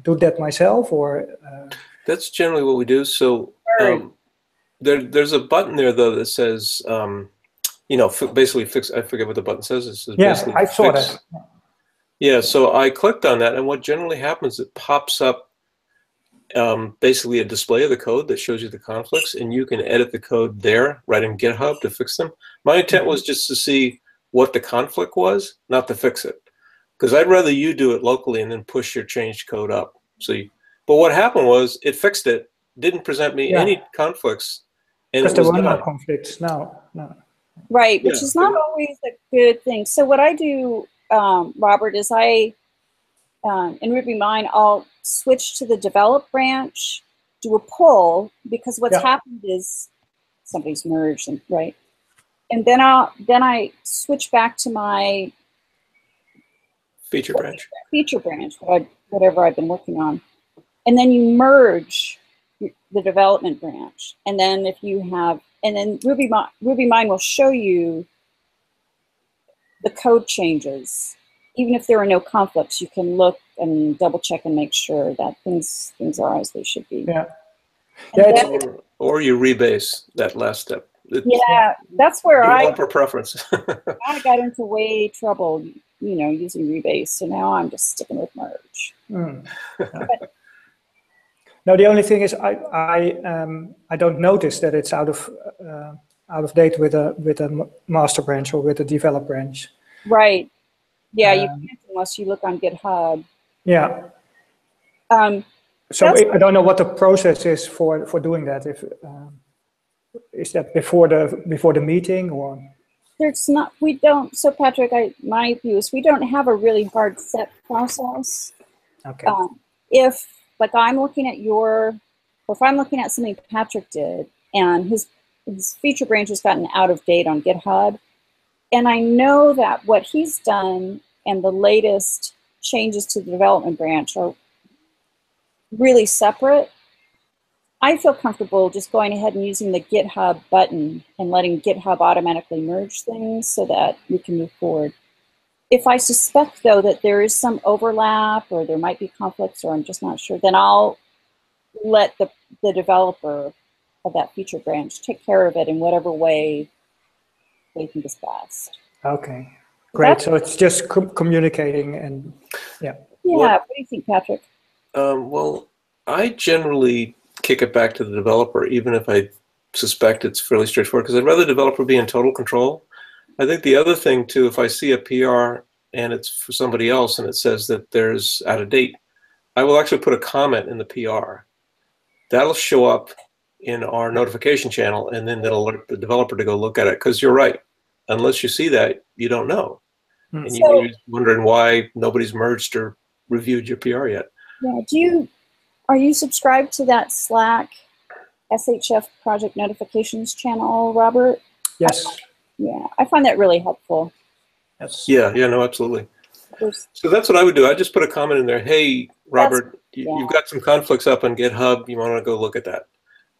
do that myself, or? That's generally what we do. So there's a button there though that says basically fix. I forget what the button says. It says basically I saw that. Yeah, so I clicked on that, and what generally happens, it pops up basically a display of the code that shows you the conflicts, and you can edit the code there, right in GitHub to fix them. My intent was just to see what the conflict was, not to fix it, because I'd rather you do it locally and then push your changed code up. But what happened was it fixed it, didn't present me any conflicts, and because there were no conflicts. No. Right, which is not always a good thing. So what I do, Robert, is in RubyMine, I'll switch to the develop branch, do a pull, because what's happened is somebody's merged, right? And then I switch back to my feature branch, whatever I've been working on, and then you merge the development branch, and then then RubyMine will show you the code changes. Even if there are no conflicts, you can look and double check and make sure that things are as they should be. Yeah. Or you rebase that last step. Yeah, that's where developer preference. Hmm. got into way trouble, using rebase. So now I'm just sticking with merge. No, the only thing is I don't notice that it's out of date with a master branch or with a develop branch. Right. Yeah, you can't unless you look on GitHub. Yeah. Um, So I don't know what the process is for doing that. If is that before the meeting or? There's not. We don't. So Patrick, my view is we don't have a really hard set process. Okay. If like I'm looking at or if I'm looking at something Patrick did, and his feature branch has gotten out of date on GitHub, and I know that what he's done and the latest changes to the development branch are really separate, I feel comfortable just going ahead and using the GitHub button and letting GitHub automatically merge things so that we can move forward. If I suspect, though, that there is some overlap or there might be conflicts or I'm just not sure, then I'll let the developer of that feature branch take care of it in whatever way they think is best. Okay, great. So it's just communicating and yeah. Yeah, what do you think, Patrick? Well, I generally kick it back to the developer, even if I suspect it's fairly straightforward, because I'd rather the developer be in total control. I think the other thing, too, if I see a PR and it's for somebody else and it says that there's out of date, I will actually put a comment in the PR. That'll show up in our notification channel, and then that'll alert the developer to go look at it, because you're right. Unless you see that, you don't know. And you're wondering why nobody's merged or reviewed your PR yet. Yeah, are you subscribed to that Slack SHF project notifications channel, Robert? Yes. Yeah, I find that really helpful. Yes. Yeah, no, absolutely. So that's what I would do. I just put a comment in there. Hey, Robert, you've got some conflicts up on GitHub. You want to go look at that?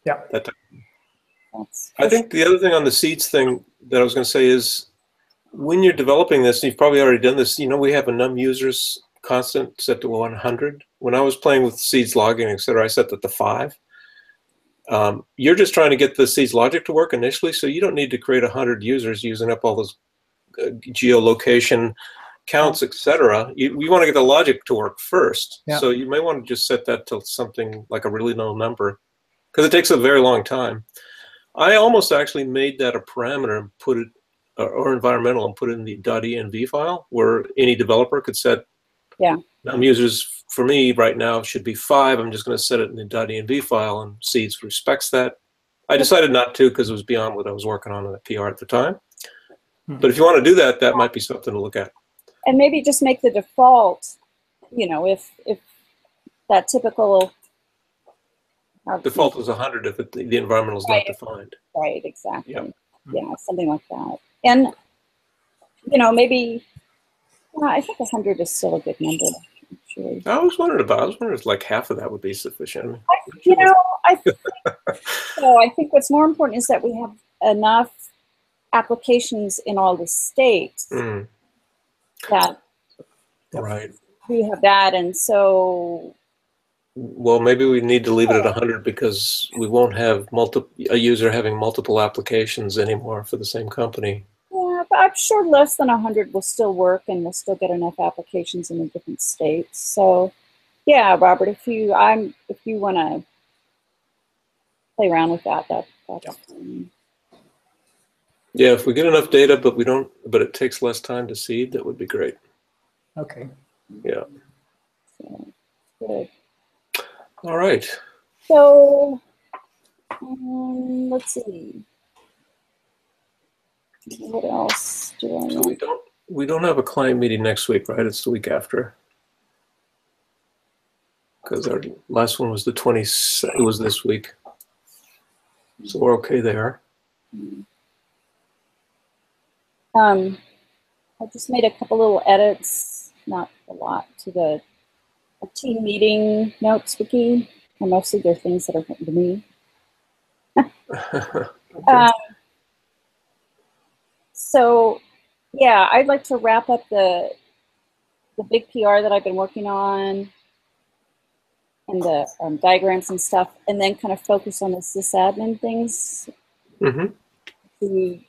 Yeah. I think the other thing on the seeds thing that I was going to say is when you're developing this, and you've probably already done this, we have a num users constant set to 100. When I was playing with seeds logging, et cetera, I set that to 5. You're just trying to get the seeds logic to work initially, so you don't need to create 100 users using up all those geolocation counts, etc. We want to get the logic to work first. Yeah. So you may want to just set that to something like a really low number, because it takes a very long time. I almost actually made that a parameter and put it, or environmental, and put it in the .env file where any developer could set. Yeah. Num users for me right now should be 5. I'm just going to set it in the .env file, and Seeds respects that. I decided not to because it was beyond what I was working on in the PR at the time. But if you want to do that, that might be something to look at. And maybe just make the default, if that typical default is 100 if the environmental is not defined. Right, exactly. Yeah, something like that. And maybe I think 100 is still a good number. Actually. I was wondering if like half of that would be sufficient. I think so. I think what's more important is that we have enough applications in all the states that we have that, and so. Well, maybe we need to leave it at 100 because we won't have a user having multiple applications anymore for the same company. Yeah, but I'm sure less than 100 will still work, and we'll still get enough applications in the different states. So, yeah, Robert, if you want to play around with that's fine. Yeah, if we get enough data, but it takes less time to seed, that would be great. Okay. Yeah. So, good. All right. So, let's see. What else do I know? So we don't have a client meeting next week, right? It's the week after. Because our last one was the 20th. It was this week. So we're okay there. I just made a couple little edits, not a lot, to the team meeting notes wiki. And mostly they're things that are written to me. Okay. So, yeah, I'd like to wrap up the big PR that I've been working on and the diagrams and stuff, and then kind of focus on the sysadmin things. to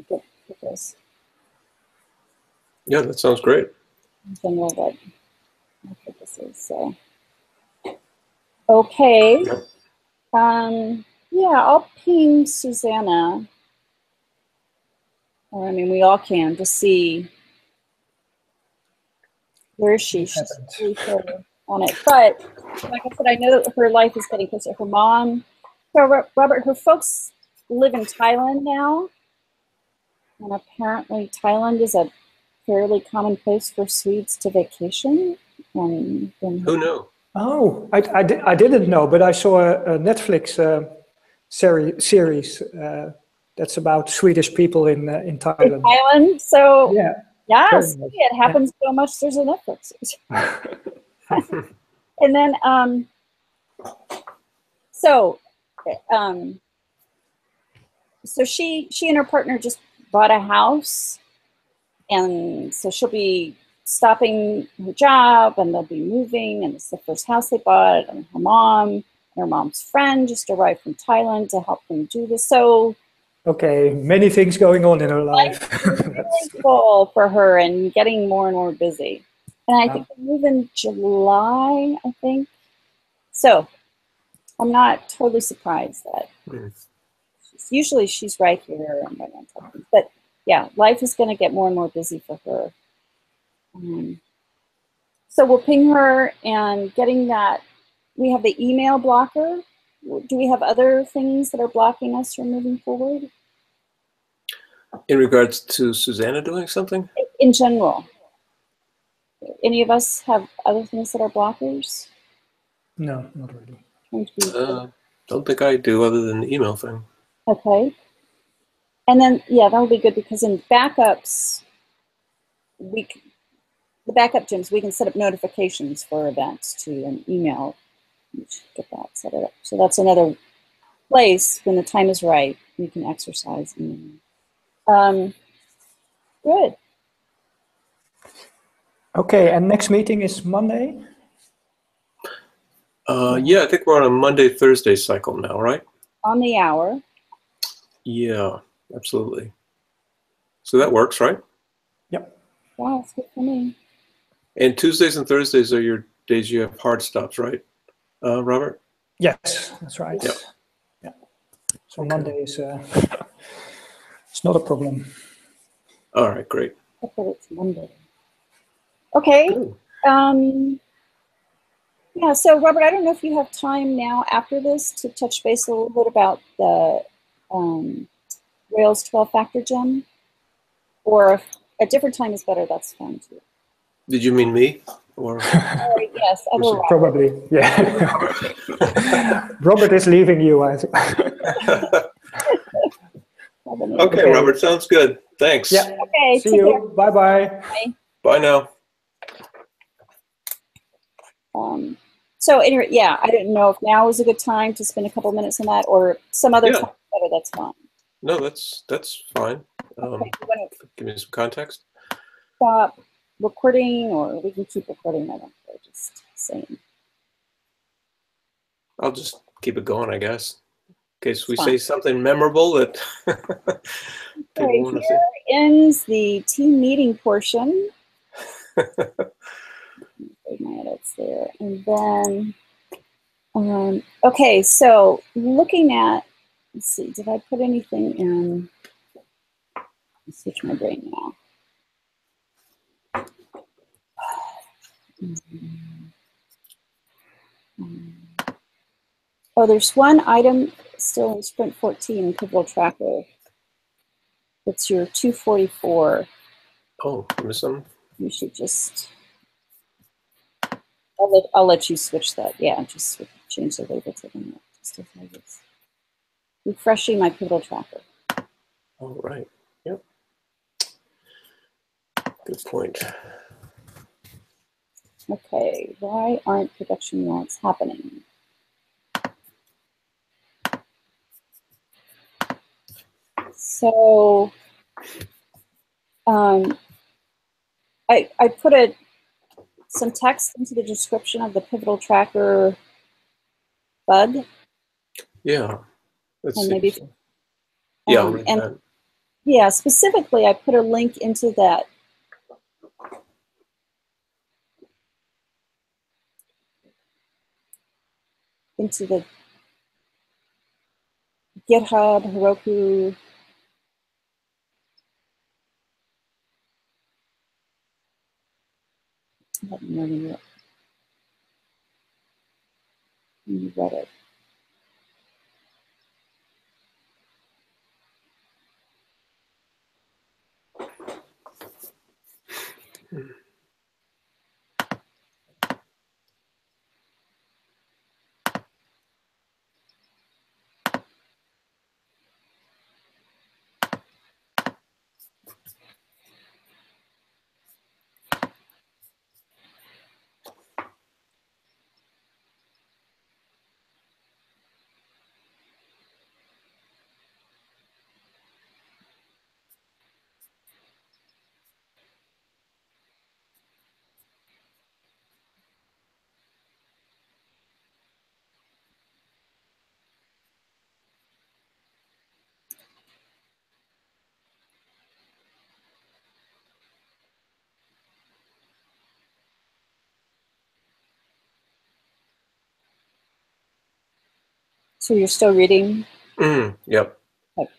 get this Yeah, that sounds great. in general what my purpose is. So, okay. Yeah, I'll ping Susanna. Or I mean, we all can to see where is she. She's really clear on it. But like I said, I know that her life is getting closer. Her mom, so Robert, her folks live in Thailand now, and apparently Thailand is a fairly common place for Swedes to vacation. And Who knew? Oh, I didn't know, but I saw a Netflix series that's about Swedish people in Thailand. Thailand, so Yeah. yes, Very nice. it happens so much. There's a Netflix. And then, so she and her partner just bought a house, and so she'll be stopping her job, and they'll be moving, and it's the first house they bought, and her mom and her mom's friend just arrived from Thailand to help them do this. So Okay, many things going on in her life. really full for her and getting more and more busy. And I think they move in July, I think. So I'm not totally surprised that usually she's right here and right on top of things. But yeah, life is going to get more and more busy for her. So we'll ping her and getting that. We have the email blocker. Do we have other things that are blocking us from moving forward? In regards to Susanna doing something? In general. Any of us have other things that are blockers? No, not really. Don't think I do, other than the email thing. Okay. And then, yeah, that'll be good because in backups, the backup gyms, we can set up notifications for events to an email. We should get that set up. So that's another place when the time is right, you can exercise. Good. Okay, and next meeting is Monday? Yeah, I think we're on a Monday-Thursday cycle now, right? On the hour. Yeah, absolutely. So that works, right? Yep. Wow, that's good for me. And Tuesdays and Thursdays are your days you have hard stops, right, Robert? Yes, that's right. Yep. Yeah. So okay. Monday is it's not a problem. All right, great. I thought it's Monday. Okay. Good. Yeah, so Robert, I don't know if you have time now after this to touch base a little bit about the Rails 12-factor gem, or if a different time is better, that's fine too. Did you mean me? Or yes, probably, yeah. Robert is leaving you, I think. Okay, Robert, sounds good. Thanks. Yeah. Okay. See you. Bye-bye. Bye. Bye now. So anyway, yeah, I didn't know if now was a good time to spend a couple minutes on that, or some other time better. That's fine. No, that's fine. Okay. Give me some context. Stop recording, or we can keep recording. I don't care. Just saying. I'll just keep it going, I guess, in case we say something memorable that people want to see. Here ends the team meeting portion. My edits there, and then okay, so looking at, let's see, did I put anything in? Let's switch my brain now. Oh, there's one item still in Sprint 14 Pivotal Tracker. It's your 244. Oh, I missed something? You should just, I'll let you switch that. Yeah, just change the label to them. Just as I was refreshing my Pivotal Tracker. All right. Yep. Good point. Okay, why aren't production logs happening? So I put some text into the description of the Pivotal Tracker bug. Yeah. Let's and see. Maybe Yeah, I'll read and that. yeah, specifically, I put a link into that. Into the GitHub, Heroku. Let me know when you read it. So you're still reading? Yep. Okay.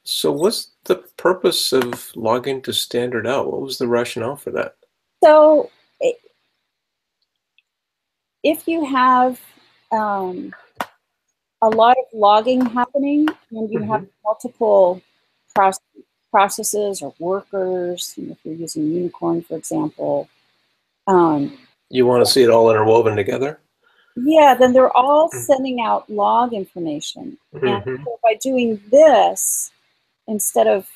So what's the purpose of logging to standard out? What was the rationale for that? So if you have a lot of logging happening and you have multiple processes or workers, if you're using Unicorn, for example, You want to see it all interwoven together? yeah, then they're all sending out log information. And so by doing this, instead of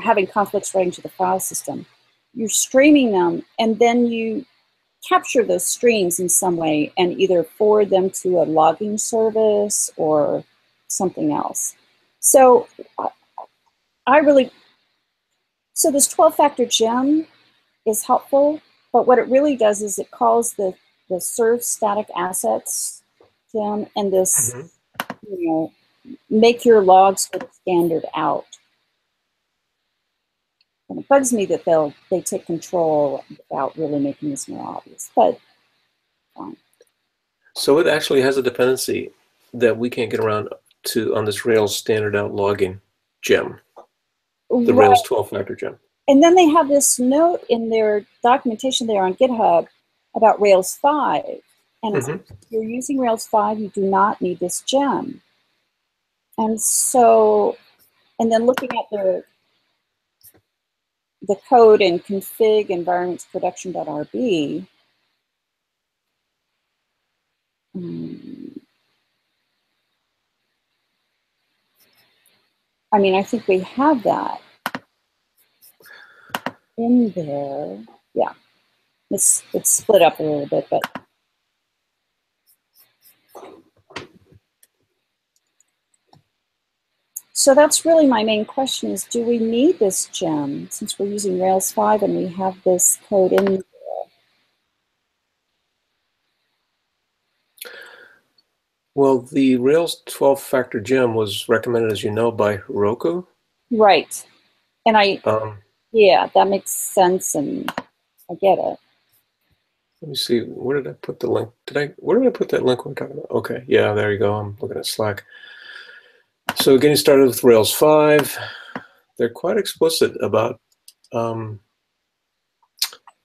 having conflicts writing to the file system, you're streaming them, and then you capture those streams in some way and either forward them to a logging service or something else. So so this 12-factor gem is helpful, but what it really does is it calls the serve static assets gem and this, make your logs for the standard out. And it bugs me that they take control without really making this more obvious, but fine. So it actually has a dependency that we can't get around to on this Rails standard out logging gem, the Right. Rails 12-factor gem. And then they have this note in their documentation there on GitHub about Rails 5. And if you're using Rails 5, you do not need this gem. And so, and then looking at the code in config environments production.rb, I mean, I think we have that in there. Yeah, it's split up a little bit, but so that's really my main question is, do we need this gem since we're using Rails 5 and we have this code in there? Well, the Rails 12-factor gem was recommended, as you know, by Heroku. Right. And yeah, that makes sense and I get it. Let me see, where did I put the link? Where did I put that link we're talking about? Okay, yeah, there you go. I'm looking at Slack. So getting started with Rails 5, they're quite explicit about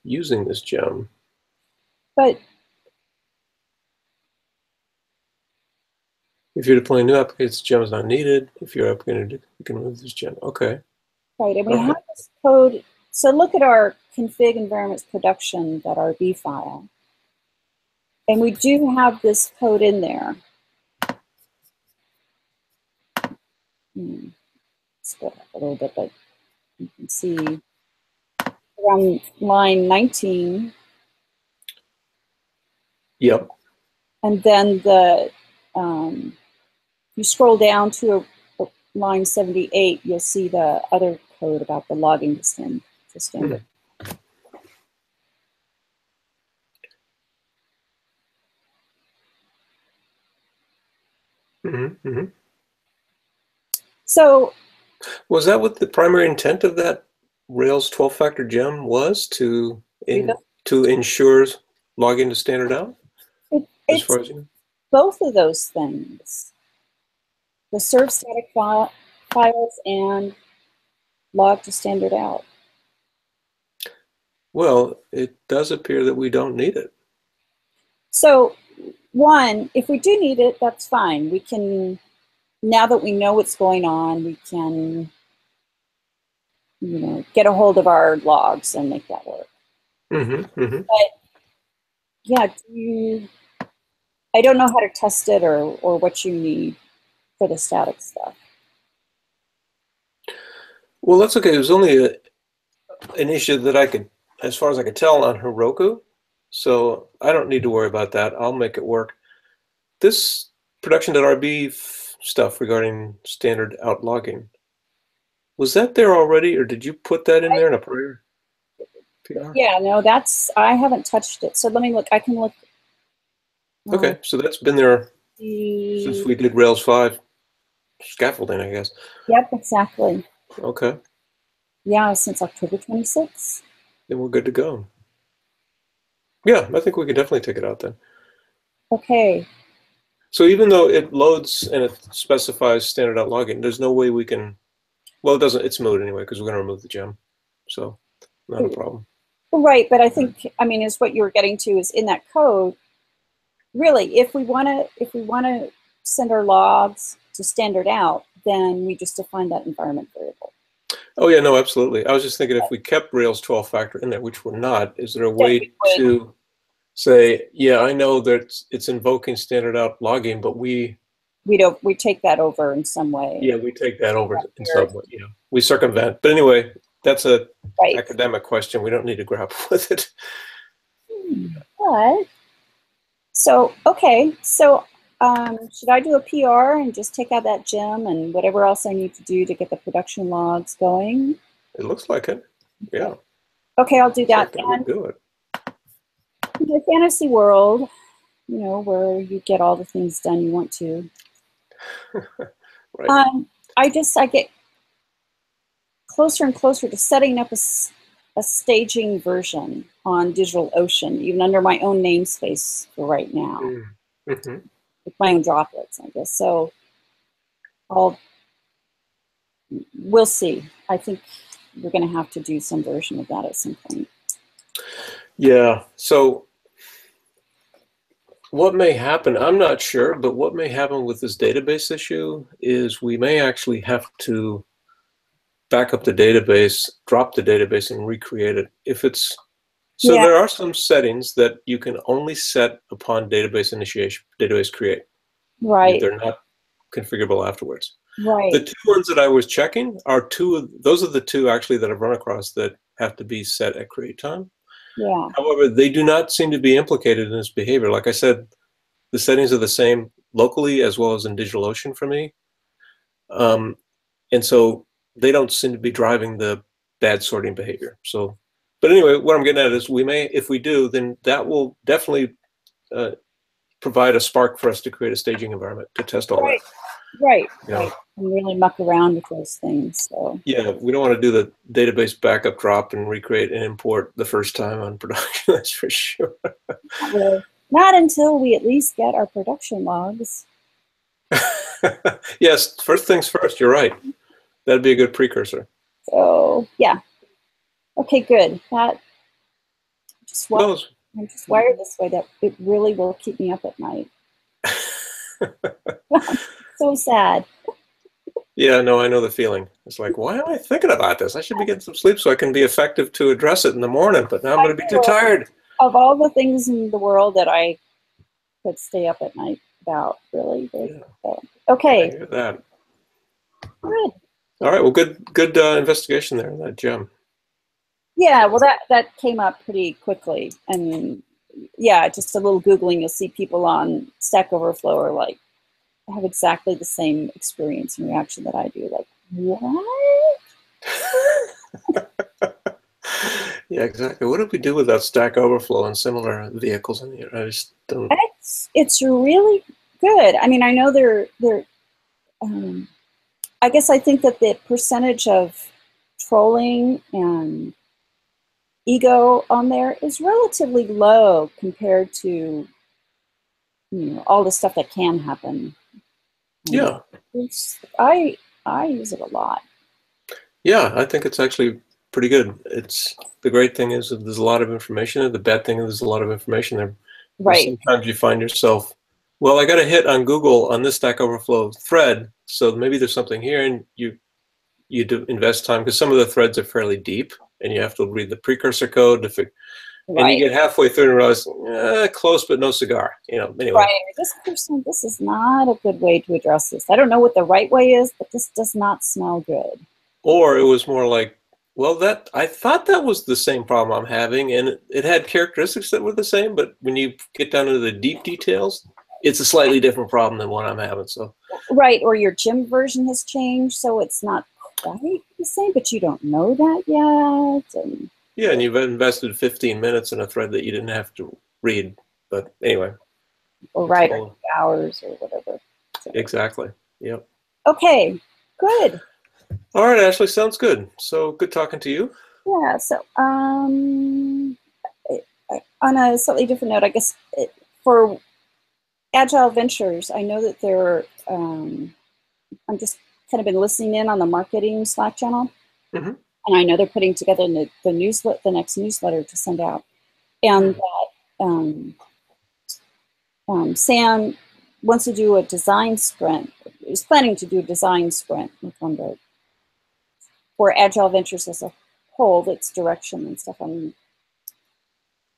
using this gem. But if you're deploying new applications, gem is not needed. If you're upgrading, you can remove this gem. Okay. right, and we have this code. So look at our config environments production.rb file. And we do have this code in there. Split up a little bit, but you can see around line 19. Yep. And then you scroll down to line 78, you'll see the other code about the logging to standard. Mm-hmm. Mm-hmm. So was that what the primary intent of that Rails 12-factor gem was, to ensure logging to standard out? As far as you know? Both of those things. The serve static files and log to standard out. Well, it does appear that we don't need it. So one, if we do need it, that's fine. We can, now that we know what's going on, we can, you know, get a hold of our logs and make that work. Mm-hmm. Mm-hmm. But yeah, I don't know how to test it or what you need for the static stuff. Well, that's okay. It was only an issue that I could, as far as I could tell, on Heroku. So I don't need to worry about that. I'll make it work. This production.rb stuff regarding standard out logging, was that there already, or did you put that in there in a prior PR? Yeah, no, I haven't touched it. So let me look. I can look. Okay, so that's been there since we did Rails 5 scaffolding, I guess. Yep, exactly. Okay. Yeah, since October 26th. Then we're good to go. Yeah, I think we could definitely take it out then. Okay. So even though it loads and it specifies standard out logging, there's no way we can, well, it doesn't, it's moot anyway, because we're going to remove the gem. So not a problem. Right, but I think, I mean, is what you were getting to is in that code, really, if we want to send our logs to standard out, then we just define that environment variable. Oh yeah, no, absolutely. I was just thinking if we kept Rails 12-factor in there, which we're not, is there a way to say, yeah, I know that it's invoking standard out logging, but we take that over in some way. Yeah, we take that over in some way. Yeah, we circumvent. But anyway, that's a academic question. We don't need to grapple with it. But so okay, so should I do a PR and just take out that gem and whatever else I need to do to get the production logs going? It looks like it. Yeah. Okay, I'll do that. And do it. In the fantasy world, you know, where you get all the things done you want to. Right. I get closer and closer to setting up a staging version on DigitalOcean, even under my own namespace for right now. Mm-hmm. With my own droplets, I guess. So we'll see. I think we're going to have to do some version of that at some point. Yeah. So what may happen, I'm not sure, but what may happen with this database issue is we may actually have to back up the database, drop the database, and recreate it. If it's so, there are some settings that you can only set upon database initiation, database create. Right. They're not configurable afterwards. Right. The two ones that I was checking are those are the two actually that I've run across that have to be set at create time. Yeah. However, they do not seem to be implicated in this behavior. Like I said, the settings are the same locally as well as in DigitalOcean for me. And so they don't seem to be driving the bad sorting behavior. So, but anyway, what I'm getting at is we may, if we do, then that will definitely provide a spark for us to create a staging environment to test all that. Right. You know? And really muck around with those things. So yeah, we don't want to do the database backup drop and recreate and import the first time on production. That's for sure. Not until we at least get our production logs. Yes, first things first. You're right. That'd be a good precursor. So yeah. Okay, good. I'm just wired this way that it really will keep me up at night. So sad. Yeah, no, I know the feeling. It's like, why am I thinking about this? I should be getting some sleep so I can be effective to address it in the morning, but now I'm going to be too tired. Of all the things in the world that I could stay up at night about, really. Yeah. So, okay. I hear that. Good. All right, well, good investigation there, that gem. Yeah, well, that came up pretty quickly. And yeah, just a little Googling, you'll see people on Stack Overflow are like, have exactly the same experience and reaction that I do. Like, what? Yeah, exactly. What did we do with that Stack Overflow and similar vehicles in here? I just don't. It's really good. I mean, I know I guess I think that the percentage of trolling and ego on there is relatively low compared to all the stuff that can happen. Yeah. I use it a lot. Yeah, I think it's actually pretty good. It's the great thing is that there's a lot of information there. The bad thing is there's a lot of information there. Right. Sometimes you find yourself, well, I got a hit on Google on this Stack Overflow thread, so maybe there's something here, and you do invest time because some of the threads are fairly deep, and you have to read the precursor code to figure. Right. And you get halfway through and realize, close but no cigar. Anyway. Right. This is not a good way to address this. I don't know what the right way is, but this does not smell good. Or it was more like, well, I thought that was the same problem I'm having, and it had characteristics that were the same, but when you get down into the deep details, it's a slightly different problem than what I'm having. So. Right. Or your gym version has changed, so it's not quite the same, but you don't know that yet. Yeah, and you've invested 15 minutes in a thread that you didn't have to read. But anyway. Or write 2 hours or whatever. So. Exactly. Yep. Okay, good. All right, Ashley, sounds good. So good talking to you. Yeah, so on a slightly different note, I guess for Agile Ventures, I know that I'm just kind of been listening in on the marketing Slack channel. Mm-hmm. And I know they're putting together the next newsletter to send out. And that Sam wants to do a design sprint. He's planning to do a design sprint with OneDrive for Agile Ventures as a whole, its direction and stuff on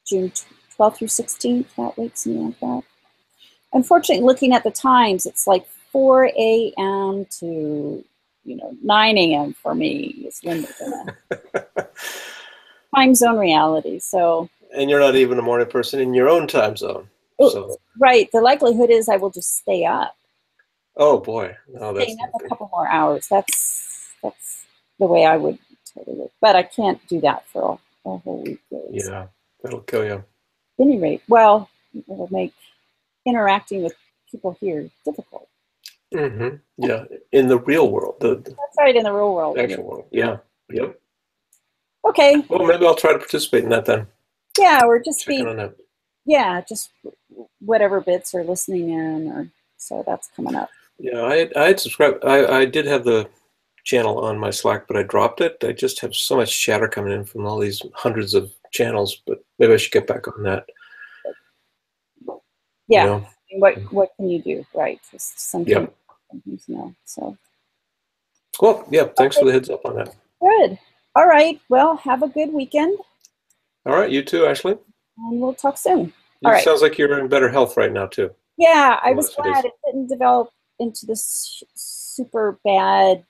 June 12th through 16th, that week, something like that. Unfortunately, looking at the times, it's like 4 a.m. to 9 a.m. for me is when time zone reality. So. And you're not even a morning person in your own time zone. So. Right. The likelihood is I will just stay up. Oh boy, no, that's staying up a couple more hours. That's the way I would totally work. But I can't do that for a whole week. Yeah, that'll kill you. At any rate, well, it'll make interacting with people here difficult. Mm-hmm. Yeah, in the real world. That's right, in the real world. Actual world. Yeah. Yep. Okay. Well, maybe I'll try to participate in that then. Yeah, or just checking on that. Yeah, just whatever bits are listening in, or so that's coming up. Yeah, I had subscribed. I did have the channel on my Slack, but I dropped it. I just have so much chatter coming in from all these hundreds of channels, but maybe I should get back on that. Yeah. What can you do, right? Just something so. Well, yeah, thanks for the heads up on that. Good. All right. Well, have a good weekend. All right, you too, Ashley. And we'll talk soon. It sounds like you're in better health right now, too. Yeah, I was glad it didn't develop into this super bad